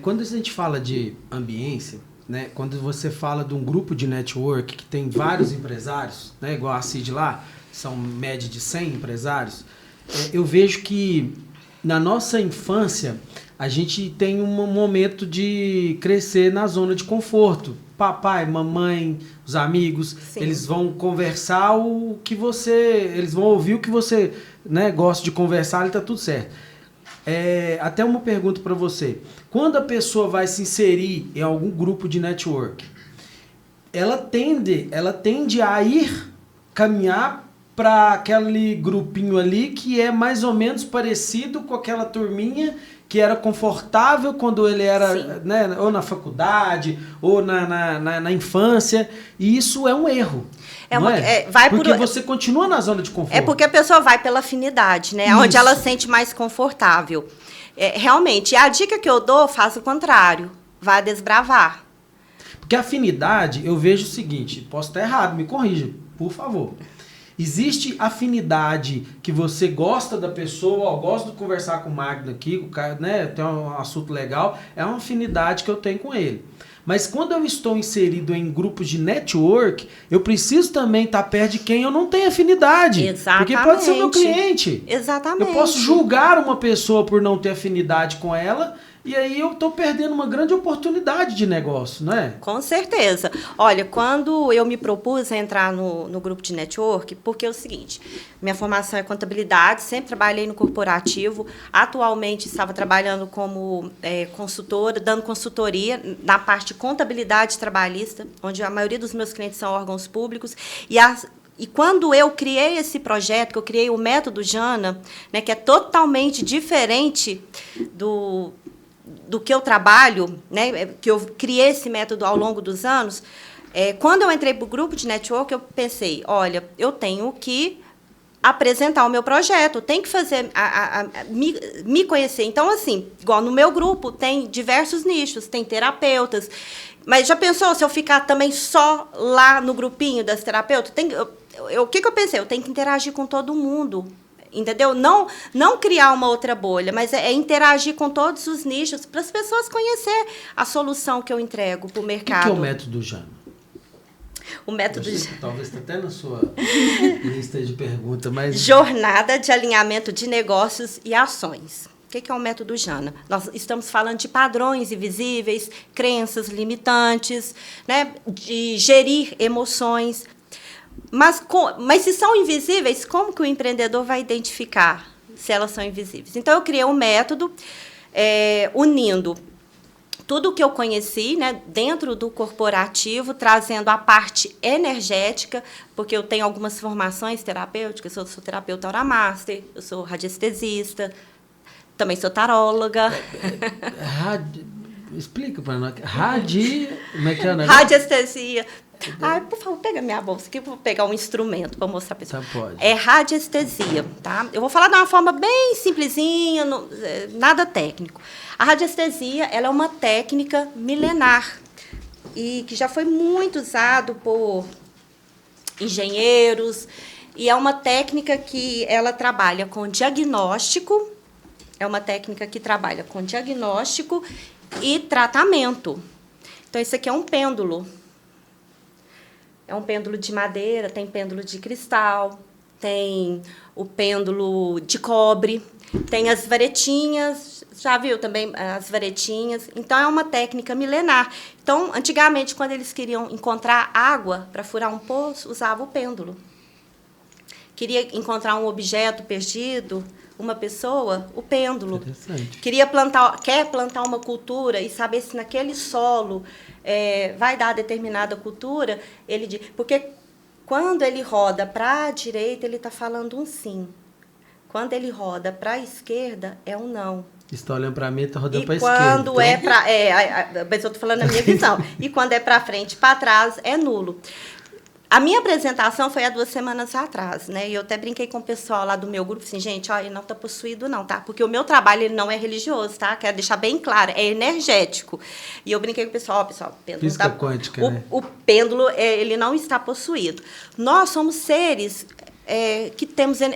Speaker 1: Quando a gente fala de ambiência, né, quando você fala de um grupo de network que tem vários empresários, né, igual a CID lá, são média de 100 empresários, eu vejo que na nossa infância a gente tem um momento de crescer na zona de conforto. Papai, mamãe, os amigos, sim, eles vão conversar eles vão ouvir o que você, né, gosta de conversar, e tá tudo certo. Até uma pergunta para você. Quando a pessoa vai se inserir em algum grupo de network, ela tende a caminhar para aquele grupinho ali que é mais ou menos parecido com aquela turminha que era confortável quando ele era, né, ou na faculdade, ou na infância. E isso é um erro. Porque você continua na zona de conforto.
Speaker 6: É porque a pessoa vai pela afinidade, né? Onde ela se sente mais confortável. Realmente, a dica que eu dou, faz o contrário. Vai desbravar.
Speaker 1: Porque a afinidade, eu vejo o seguinte, posso estar errado, me corrija, por favor. Existe afinidade que você gosta da pessoa, gosto de conversar com o Magno aqui, o cara, né, tem um assunto legal, é uma afinidade que eu tenho com ele. Mas quando eu estou inserido em grupos de network, eu preciso também estar perto de quem eu não tenho afinidade.
Speaker 6: Exatamente.
Speaker 1: Porque pode ser meu cliente.
Speaker 6: Exatamente.
Speaker 1: Eu posso julgar uma pessoa por não ter afinidade com ela, e aí eu estou perdendo uma grande oportunidade de negócio, não é?
Speaker 6: Com certeza. Olha, quando eu me propus a entrar no grupo de network, porque é o seguinte, minha formação é contabilidade, sempre trabalhei no corporativo, atualmente estava trabalhando como consultora, dando consultoria na parte de contabilidade trabalhista, onde a maioria dos meus clientes são órgãos públicos, e quando eu criei esse projeto, que eu criei o Método Jana, né, que é totalmente diferente do que eu trabalho, né, que eu criei esse método ao longo dos anos, quando eu entrei para o grupo de network, eu pensei, olha, eu tenho que apresentar o meu projeto, eu tenho que fazer, me conhecer. Então, assim, igual no meu grupo, tem diversos nichos, tem terapeutas, mas já pensou se eu ficar também só lá no grupinho das terapeutas? O que eu pensei? Eu tenho que interagir com todo mundo. Entendeu? Não criar uma outra bolha, mas interagir com todos os nichos para as pessoas conhecer a solução que eu entrego para o mercado.
Speaker 1: O que é o método Jana?
Speaker 6: O método
Speaker 1: talvez está até na sua lista de perguntas, mas...
Speaker 6: Jornada de alinhamento de negócios e ações. O que é o método Jana? Nós estamos falando de padrões invisíveis, crenças limitantes, né? De gerir emoções. Mas se são invisíveis, como que o empreendedor vai identificar se elas são invisíveis? Então, eu criei um método unindo tudo o que eu conheci, né, dentro do corporativo, trazendo a parte energética, porque eu tenho algumas formações terapêuticas, eu sou terapeuta Aura Master, eu sou radiestesista, também sou taróloga.
Speaker 1: Explica para nós. Como é que é o negócio?
Speaker 6: Radiestesia. Por favor, pega minha bolsa aqui, eu vou pegar um instrumento para mostrar para a pessoa.
Speaker 1: Tá, pode.
Speaker 6: É radiestesia, tá? Eu vou falar de uma forma bem simplesinha, nada técnico. A radiestesia, ela é uma técnica milenar e que já foi muito usado por engenheiros, e é uma técnica que ela trabalha com diagnóstico, e tratamento. Então, esse aqui é um pêndulo. É um pêndulo de madeira, tem pêndulo de cristal, tem o pêndulo de cobre, tem as varetinhas, já viu também as varetinhas? Então, é uma técnica milenar. Então, antigamente, quando eles queriam encontrar água para furar um poço, usava o pêndulo. Queria encontrar um objeto perdido, uma pessoa, o pêndulo.
Speaker 1: Interessante.
Speaker 6: Quer plantar uma cultura e saber se naquele solo vai dar determinada cultura, ele diz, porque quando ele roda para a direita, ele está falando um sim. Quando ele roda para a esquerda, é um não.
Speaker 1: Está olhando para mim, está rodando para a
Speaker 6: esquerda. Quando
Speaker 1: esquerda.
Speaker 6: Mas eu estou falando a minha visão. E quando é para frente e para trás, é nulo. A minha apresentação foi há 2 semanas atrás, né? E eu até brinquei com o pessoal lá do meu grupo, assim, gente, ó, ele não está possuído não, tá? Porque o meu trabalho, ele não é religioso, tá? Quero deixar bem claro, é energético. E eu brinquei com o pessoal, o pêndulo
Speaker 1: Física quântica, né?
Speaker 6: O pêndulo, ele não está possuído. Nós somos seres que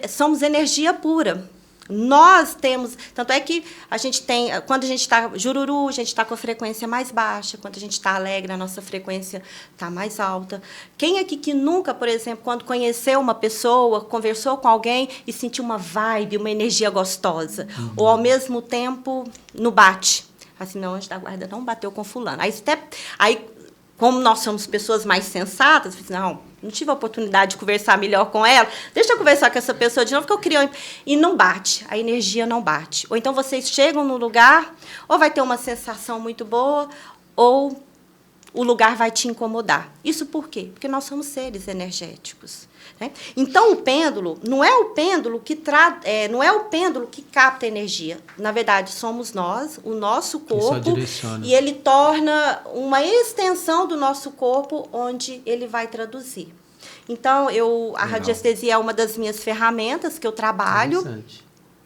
Speaker 6: somos energia pura. Nós temos, tanto é que a gente tem, quando a gente está jururu, a gente está com a frequência mais baixa, quando a gente está alegre, a nossa frequência está mais alta. Quem aqui que nunca, por exemplo, quando conheceu uma pessoa, conversou com alguém e sentiu uma vibe, uma energia gostosa, ou ao mesmo tempo no bate, assim, não, anjo da guarda não bateu com fulano. Aí como nós somos pessoas mais sensatas, não tive a oportunidade de conversar melhor com ela, deixa eu conversar com essa pessoa de novo, que eu queria... E não bate, a energia não bate. Ou então vocês chegam no lugar, ou vai ter uma sensação muito boa, ou o lugar vai te incomodar. Isso por quê? Porque nós somos seres energéticos. Né? Então, o pêndulo não é o pêndulo não é o pêndulo que capta energia. Na verdade, somos nós, o nosso corpo, e ele torna uma extensão do nosso corpo onde ele vai traduzir. Então, a radiestesia é uma das minhas ferramentas que eu trabalho,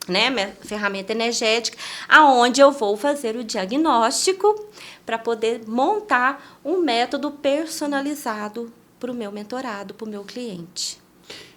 Speaker 6: né, minha ferramenta energética, aonde eu vou fazer o diagnóstico para poder montar um método personalizado para o meu mentorado, para o meu cliente.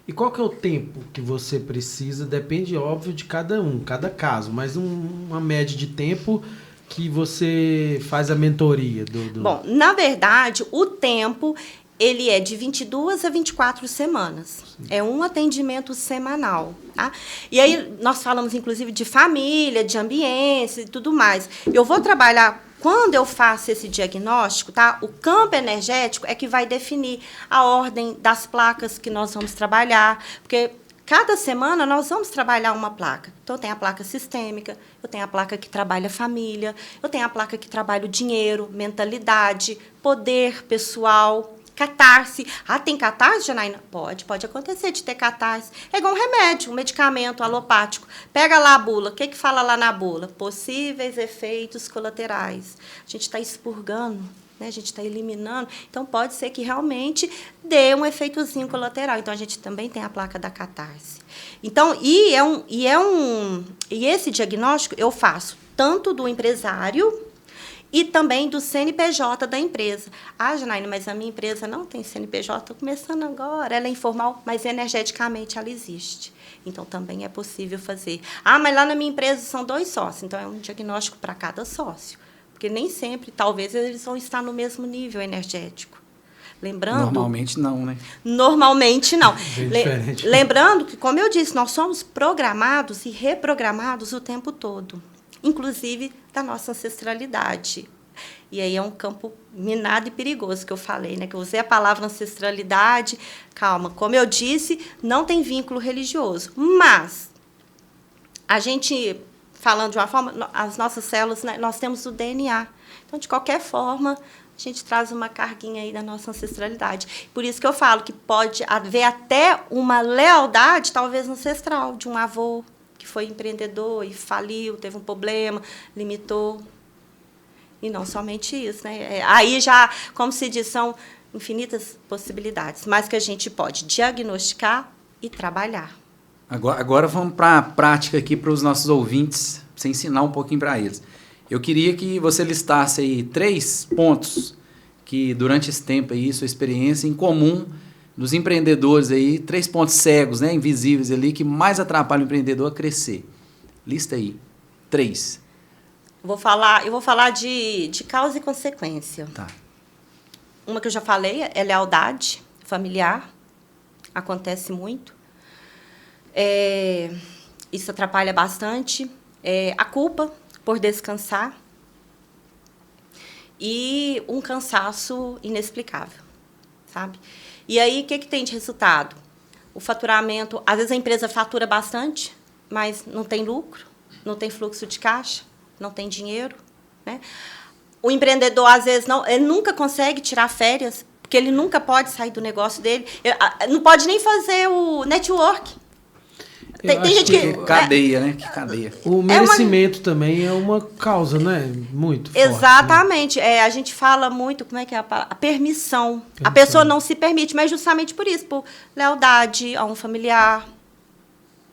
Speaker 1: E qual que é o tempo que você precisa? Depende, óbvio, de cada caso, mas uma média de tempo que você faz a mentoria do...
Speaker 6: Bom, na verdade, o tempo ele é de 22 a 24 semanas. Sim. É um atendimento semanal, tá? E aí nós falamos, inclusive, de família, de ambiente e tudo mais. Eu vou trabalhar... Quando eu faço esse diagnóstico, tá? O campo energético é que vai definir a ordem das placas que nós vamos trabalhar, porque cada semana nós vamos trabalhar uma placa. Então, tem a placa sistêmica, eu tenho a placa que trabalha família, eu tenho a placa que trabalha o dinheiro, mentalidade, poder pessoal, catarse. Tem catarse, Janaína? Pode acontecer de ter catarse. É igual um remédio, um medicamento alopático. Pega lá a bula. O que fala lá na bula? Possíveis efeitos colaterais. A gente está expurgando, né? A gente está eliminando. Então, pode ser que realmente dê um efeitozinho colateral. Então, a gente também tem a placa da catarse. Então, e esse diagnóstico eu faço tanto do empresário e também do CNPJ da empresa. Janaína, mas a minha empresa não tem CNPJ, estou começando agora, ela é informal, mas energeticamente ela existe. Então, também é possível fazer. Mas lá na minha empresa são 2 sócios, então é um diagnóstico para cada sócio. Porque nem sempre, talvez, eles vão estar no mesmo nível energético. Lembrando...
Speaker 5: Normalmente não, né?
Speaker 6: Normalmente não.
Speaker 1: Diferente.
Speaker 6: Lembrando que, como eu disse, nós somos programados e reprogramados o tempo todo. Inclusive da nossa ancestralidade. E aí é um campo minado e perigoso que eu falei, né? Que eu usei a palavra ancestralidade. Calma, como eu disse, não tem vínculo religioso. Mas a gente, falando de uma forma, as nossas células, né, nós temos o DNA. Então, de qualquer forma, a gente traz uma carguinha aí da nossa ancestralidade. Por isso que eu falo que pode haver até uma lealdade, talvez ancestral, de um avô que foi empreendedor e faliu, teve um problema, limitou. E não somente isso, né? Aí já, como se diz, são infinitas possibilidades, mas que a gente pode diagnosticar e trabalhar.
Speaker 5: Agora vamos para a prática aqui para os nossos ouvintes, para você ensinar um pouquinho para eles. Eu queria que você listasse aí 3 pontos que, durante esse tempo aí, sua experiência em comum dos empreendedores aí, 3 pontos cegos, né, invisíveis ali, que mais atrapalham o empreendedor a crescer. Lista aí. 3.
Speaker 6: Eu vou falar de causa e consequência.
Speaker 5: Tá.
Speaker 6: uma que eu já falei é lealdade familiar. Acontece muito. Isso atrapalha bastante. A culpa por descansar. E um cansaço inexplicável, sabe? E aí, o que tem de resultado? O faturamento, às vezes a empresa fatura bastante, mas não tem lucro, não tem fluxo de caixa, não tem dinheiro, né? O empreendedor, às vezes, ele nunca consegue tirar férias, porque ele nunca pode sair do negócio dele, não pode nem fazer o network.
Speaker 1: Tem
Speaker 5: gente que cadeia, né? Que cadeia.
Speaker 1: O merecimento também é uma causa, né? Muito forte.
Speaker 6: Exatamente. Né? A gente fala muito, como é que é a palavra? A permissão. A pessoa não se permite, mas justamente por isso, por lealdade a um familiar,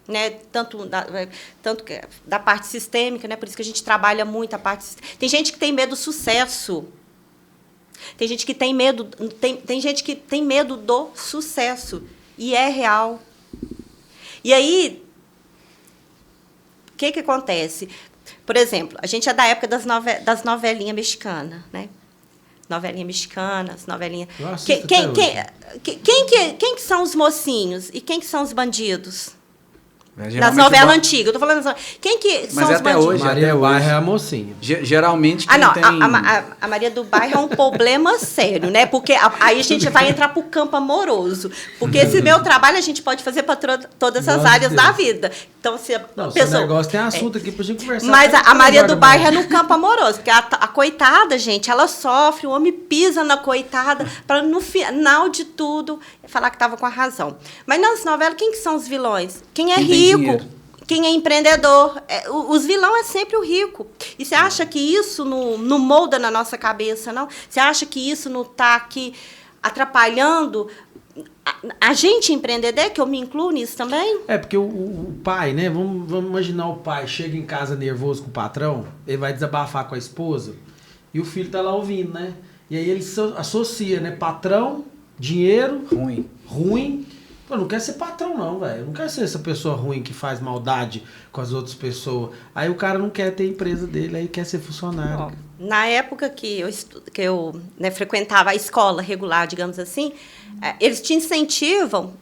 Speaker 6: né? Tanto da parte sistêmica, né? Por isso que a gente trabalha muito a parte sistêmica. Tem gente que tem medo do sucesso. Tem gente que tem medo, tem gente que tem medo do sucesso. E é real. E aí, o que acontece? Por exemplo, a gente é da época das novelinhas mexicanas, né? Novelinha mexicana, novelinhas... Quem que são os mocinhos e quem que são os bandidos? Nas novelas antigas, eu tô falando assim, quem que são os bandidos?
Speaker 5: Hoje,
Speaker 1: Maria do Bairro é a mocinha.
Speaker 5: Geralmente quem
Speaker 6: não,
Speaker 5: tem...
Speaker 6: a Maria do Bairro é um problema sério, né? Porque aí a gente vai entrar pro campo amoroso. Porque esse meu trabalho a gente pode fazer para todas as áreas da vida. Então, se a pessoa...
Speaker 1: Seu negócio tem assunto aqui pra gente conversar.
Speaker 6: Mas a Maria do Bairro é no campo amoroso. Porque a coitada, gente, ela sofre, o homem pisa na coitada para no final de tudo falar que estava com a razão. Mas nas novelas, quem que são os vilões? Quem é rico, quem é empreendedor. Os vilões é sempre o rico. E você acha que isso não molda na nossa cabeça, não? Você acha que isso não está aqui atrapalhando a gente empreendedor, que eu me incluo nisso também?
Speaker 1: Porque o pai, né? Vamos imaginar o pai chega em casa nervoso com o patrão, ele vai desabafar com a esposa e o filho tá lá ouvindo, né? E aí ele associa, né? Patrão, dinheiro, ruim. Pô, não quero ser patrão não, velho. Não quero ser essa pessoa ruim que faz maldade com as outras pessoas. Aí o cara não quer ter a empresa dele, aí quer ser funcionário.
Speaker 6: Na época que eu frequentava a escola regular, digamos assim, eles te incentivam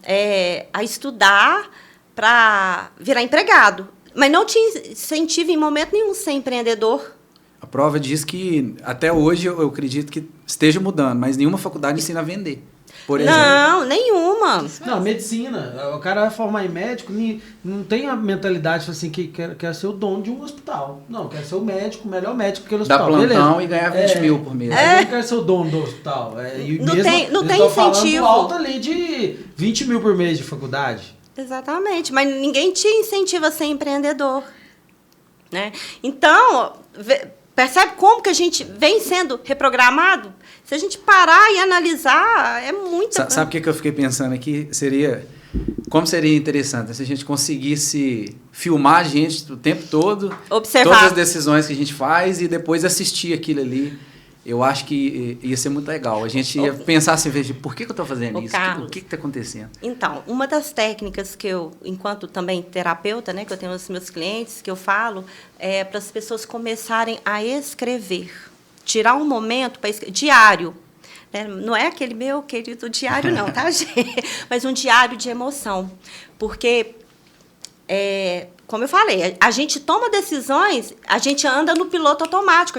Speaker 6: a estudar para virar empregado. Mas não te incentivam em momento nenhum ser empreendedor.
Speaker 5: A prova diz que, até hoje, eu acredito que esteja mudando, mas nenhuma faculdade ensina a vender. Por exemplo.
Speaker 6: Não, nenhuma.
Speaker 1: Não, medicina. O cara vai formar em médico, não tem a mentalidade assim que quer ser o dono de um hospital. Não, quer ser o médico, o melhor médico que no hospital.
Speaker 5: Dá plantão e ganhar 20 mil por mês.
Speaker 1: Não quer ser o dono do hospital.
Speaker 6: Não tem incentivo.
Speaker 1: Alto ali de 20 mil por mês de faculdade.
Speaker 6: Exatamente, mas ninguém te incentiva a ser empreendedor. Né? Então, percebe como que a gente vem sendo reprogramado? Se a gente parar e analisar, é muita...
Speaker 5: Sabe o que eu fiquei pensando aqui? Como seria interessante se a gente conseguisse filmar a gente o tempo todo,
Speaker 6: observar
Speaker 5: todas as decisões que a gente faz e depois assistir aquilo ali. Eu acho que ia ser muito legal. A gente ia pensar assim, por que eu estou fazendo isso?
Speaker 6: Carlos,
Speaker 5: o que está acontecendo?
Speaker 6: Então, uma das técnicas que eu, enquanto também terapeuta, né, que eu tenho os meus clientes, que eu falo, é para as pessoas começarem a escrever. Tirar um momento para escrever. Diário. Né? Não é aquele meu querido diário, não, tá, gente? Mas um diário de emoção. Porque, como eu falei, a gente toma decisões, a gente anda no piloto automático.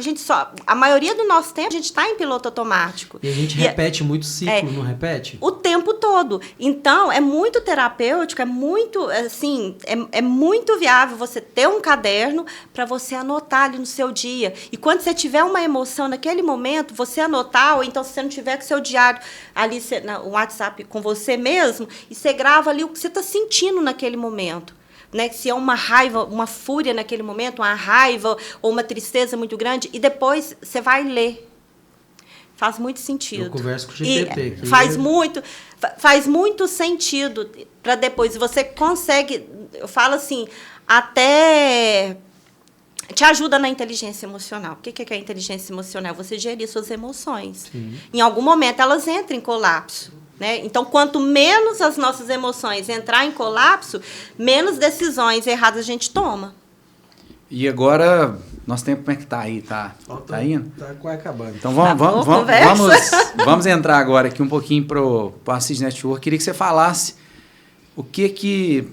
Speaker 6: A maioria do nosso tempo, a gente está em piloto automático.
Speaker 1: E a gente repete muito ciclo, não repete?
Speaker 6: O tempo todo. Então, é muito terapêutico, é muito, assim, é muito viável você ter um caderno para você anotar ali no seu dia. E quando você tiver uma emoção naquele momento, você anotar, ou então se você não tiver com o seu diário ali, o WhatsApp com você mesmo, e você grava ali o que você está sentindo naquele momento. Né, se é uma raiva, uma fúria naquele momento, uma raiva ou uma tristeza muito grande, e depois você vai ler. Faz muito sentido.
Speaker 1: Eu converso com o GPT.
Speaker 6: Faz muito sentido para depois. Você consegue, eu falo assim, até te ajuda na inteligência emocional. O que é a inteligência emocional? Você gerir suas emoções. Sim. Em algum momento elas entram em colapso. Né? Então, quanto menos as nossas emoções entrar em colapso, menos decisões erradas a gente toma.
Speaker 5: E agora, Nosso tempo como é que tá aí? Tá indo?
Speaker 1: Tá quase acabando.
Speaker 5: Então vamos entrar agora aqui um pouquinho pro Assid Network. Queria que você falasse o que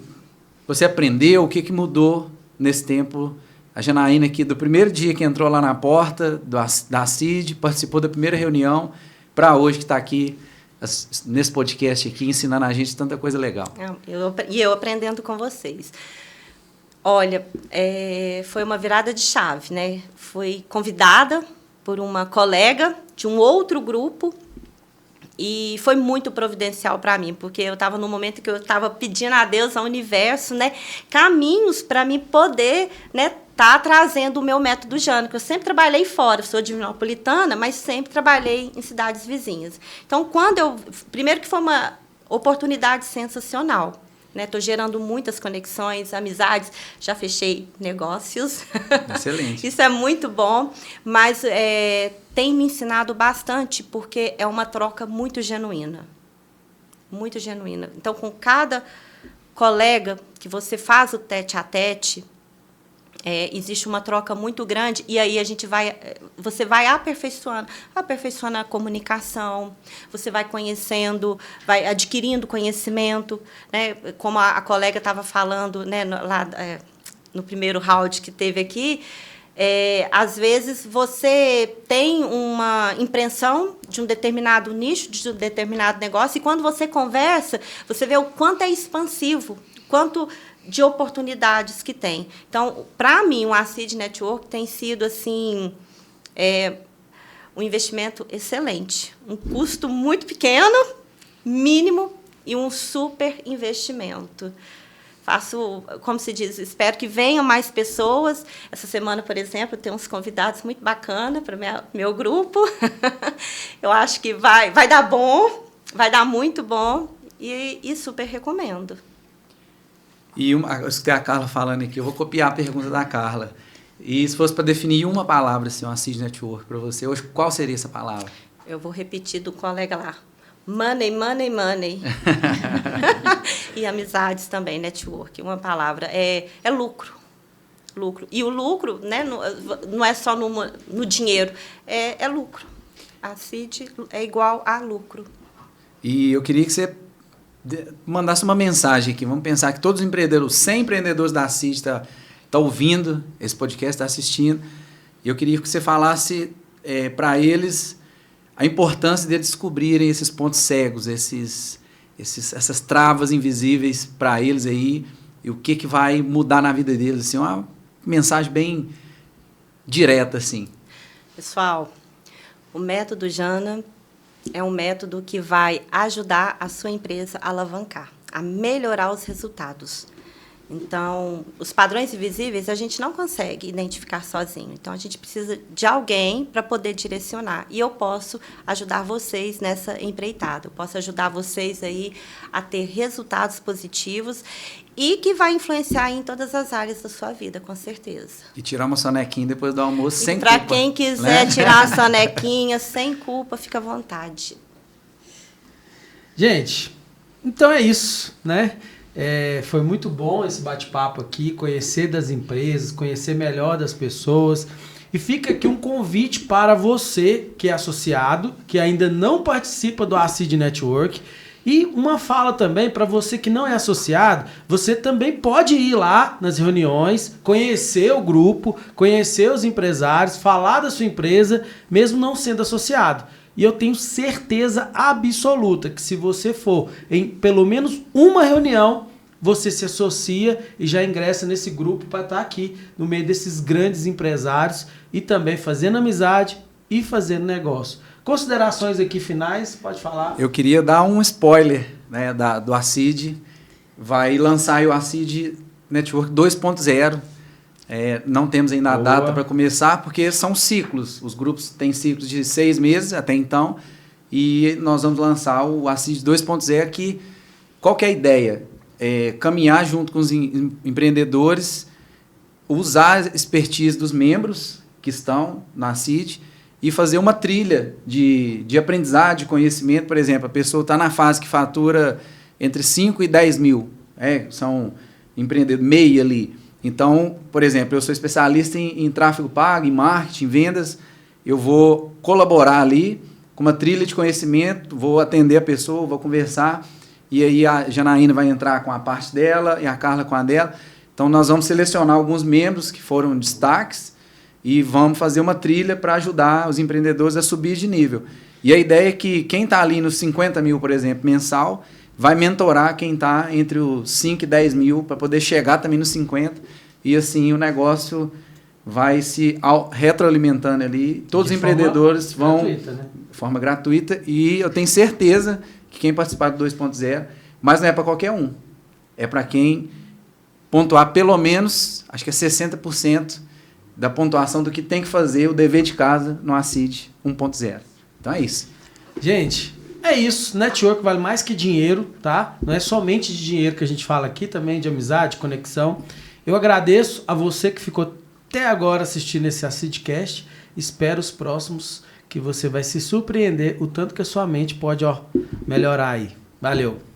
Speaker 5: você aprendeu, o que mudou nesse tempo. A Janaína aqui, do primeiro dia que entrou lá na porta da Assid, participou da primeira reunião, para hoje que está aqui nesse podcast aqui, ensinando a gente tanta coisa legal.
Speaker 6: Eu aprendendo com vocês. Olha, foi uma virada de chave, né? Fui convidada por uma colega de um outro grupo e foi muito providencial para mim, porque eu estava no momento que eu estava pedindo a Deus, ao universo, né, caminhos para mim poder, né, tá trazendo o meu método Jânio. Eu sempre trabalhei fora, sou divinopolitana, mas sempre trabalhei em cidades vizinhas. Então, primeiro que foi uma oportunidade sensacional. Estou gerando muitas conexões, amizades, já fechei negócios.
Speaker 5: Excelente.
Speaker 6: Isso é muito bom, mas tem me ensinado bastante, porque é uma troca muito genuína. Muito genuína. Então, com cada colega que você faz o tete-a-tete, existe uma troca muito grande, e aí você vai aperfeiçoando a comunicação, você vai conhecendo, vai adquirindo conhecimento, né? Como a colega estava falando, né, lá no primeiro round que teve aqui, às vezes você tem uma impressão de um determinado nicho, de um determinado negócio, e quando você conversa, você vê o quanto é expansivo, quanto de oportunidades que tem. Então, para mim, o Assid Network tem sido assim, um investimento excelente. Um custo muito pequeno, mínimo, e um super investimento. Faço, como se diz, espero que venham mais pessoas. Essa semana, por exemplo, tem uns convidados muito bacanas para meu grupo. Eu acho que vai dar bom, vai dar muito bom, e super recomendo.
Speaker 5: E eu escutei a Carla falando aqui, eu vou copiar a pergunta da Carla. E se fosse para definir uma palavra, assim, um Assid Network para você, hoje, qual seria essa palavra?
Speaker 6: Eu vou repetir do colega lá. Money, money, money. E amizades também, network. Uma palavra. É lucro. Lucro. E o lucro, né, não é só no dinheiro, é lucro. Assid é igual a lucro.
Speaker 5: E eu queria que você mandasse uma mensagem aqui. Vamos pensar que todos os empreendedores, 100 empreendedores da Assid tá ouvindo esse podcast, está assistindo. E eu queria que você falasse para eles a importância de descobrirem esses pontos cegos, essas travas invisíveis para eles aí, e o que vai mudar na vida deles. Assim, uma mensagem bem direta, assim.
Speaker 6: Pessoal, o método Jana é um método que vai ajudar a sua empresa a alavancar, a melhorar os resultados. Então, os padrões invisíveis a gente não consegue identificar sozinho. Então, a gente precisa de alguém para poder direcionar. E eu posso ajudar vocês nessa empreitada. Eu posso ajudar vocês aí a ter resultados positivos e que vai influenciar em todas as áreas da sua vida, com certeza.
Speaker 5: E tirar uma sonequinha depois do almoço sem culpa.
Speaker 6: Para quem quiser, né, tirar a sonequinha sem culpa, fica à vontade.
Speaker 1: Gente, então é isso, né? Foi muito bom esse bate-papo aqui, conhecer das empresas, conhecer melhor das pessoas. E fica aqui um convite para você que é associado, que ainda não participa do Assid Network. E uma fala também para você que não é associado, você também pode ir lá nas reuniões, conhecer o grupo, conhecer os empresários, falar da sua empresa, mesmo não sendo associado. E eu tenho certeza absoluta que se você for em pelo menos uma reunião, você se associa e já ingressa nesse grupo para estar aqui no meio desses grandes empresários e também fazendo amizade e fazendo negócio. Considerações aqui finais, pode falar.
Speaker 5: Eu queria dar um spoiler, né, do Assid. Vai lançar o Assid Network 2.0. Não temos ainda a data para começar, porque são ciclos. Os grupos têm ciclos de 6 meses até então. E nós vamos lançar o Assid 2.0, que qual que é a ideia? Caminhar junto com os empreendedores, usar a expertise dos membros que estão na Assid e fazer uma trilha de aprendizado, de conhecimento. Por exemplo, a pessoa está na fase que fatura entre 5 e 10 mil. São empreendedores, MEI ali. Então, por exemplo, eu sou especialista em tráfego pago, em marketing, em vendas. Eu vou colaborar ali com uma trilha de conhecimento, vou atender a pessoa, vou conversar, e aí a Janaína vai entrar com a parte dela e a Carla com a dela. Então, nós vamos selecionar alguns membros que foram destaques e vamos fazer uma trilha para ajudar os empreendedores a subir de nível. E a ideia é que quem está ali nos 50 mil, por exemplo, mensal, vai mentorar quem está entre os 5 e 10 mil para poder chegar também nos 50. E assim o negócio vai se retroalimentando ali. Todos os empreendedores vão
Speaker 1: gratuita, né?
Speaker 5: de forma gratuita. E eu tenho certeza que quem participar do 2.0, mas não é para qualquer um. É para quem pontuar pelo menos, acho que é 60% da pontuação do que tem que fazer o dever de casa no ACID 1.0. Então é isso.
Speaker 1: Gente, é isso. Network vale mais que dinheiro, tá? Não é somente de dinheiro que a gente fala aqui, também de amizade, conexão. Eu agradeço a você que ficou até agora assistindo esse ACIDcast. Espero os próximos, que você vai se surpreender o tanto que a sua mente pode melhorar aí. Valeu!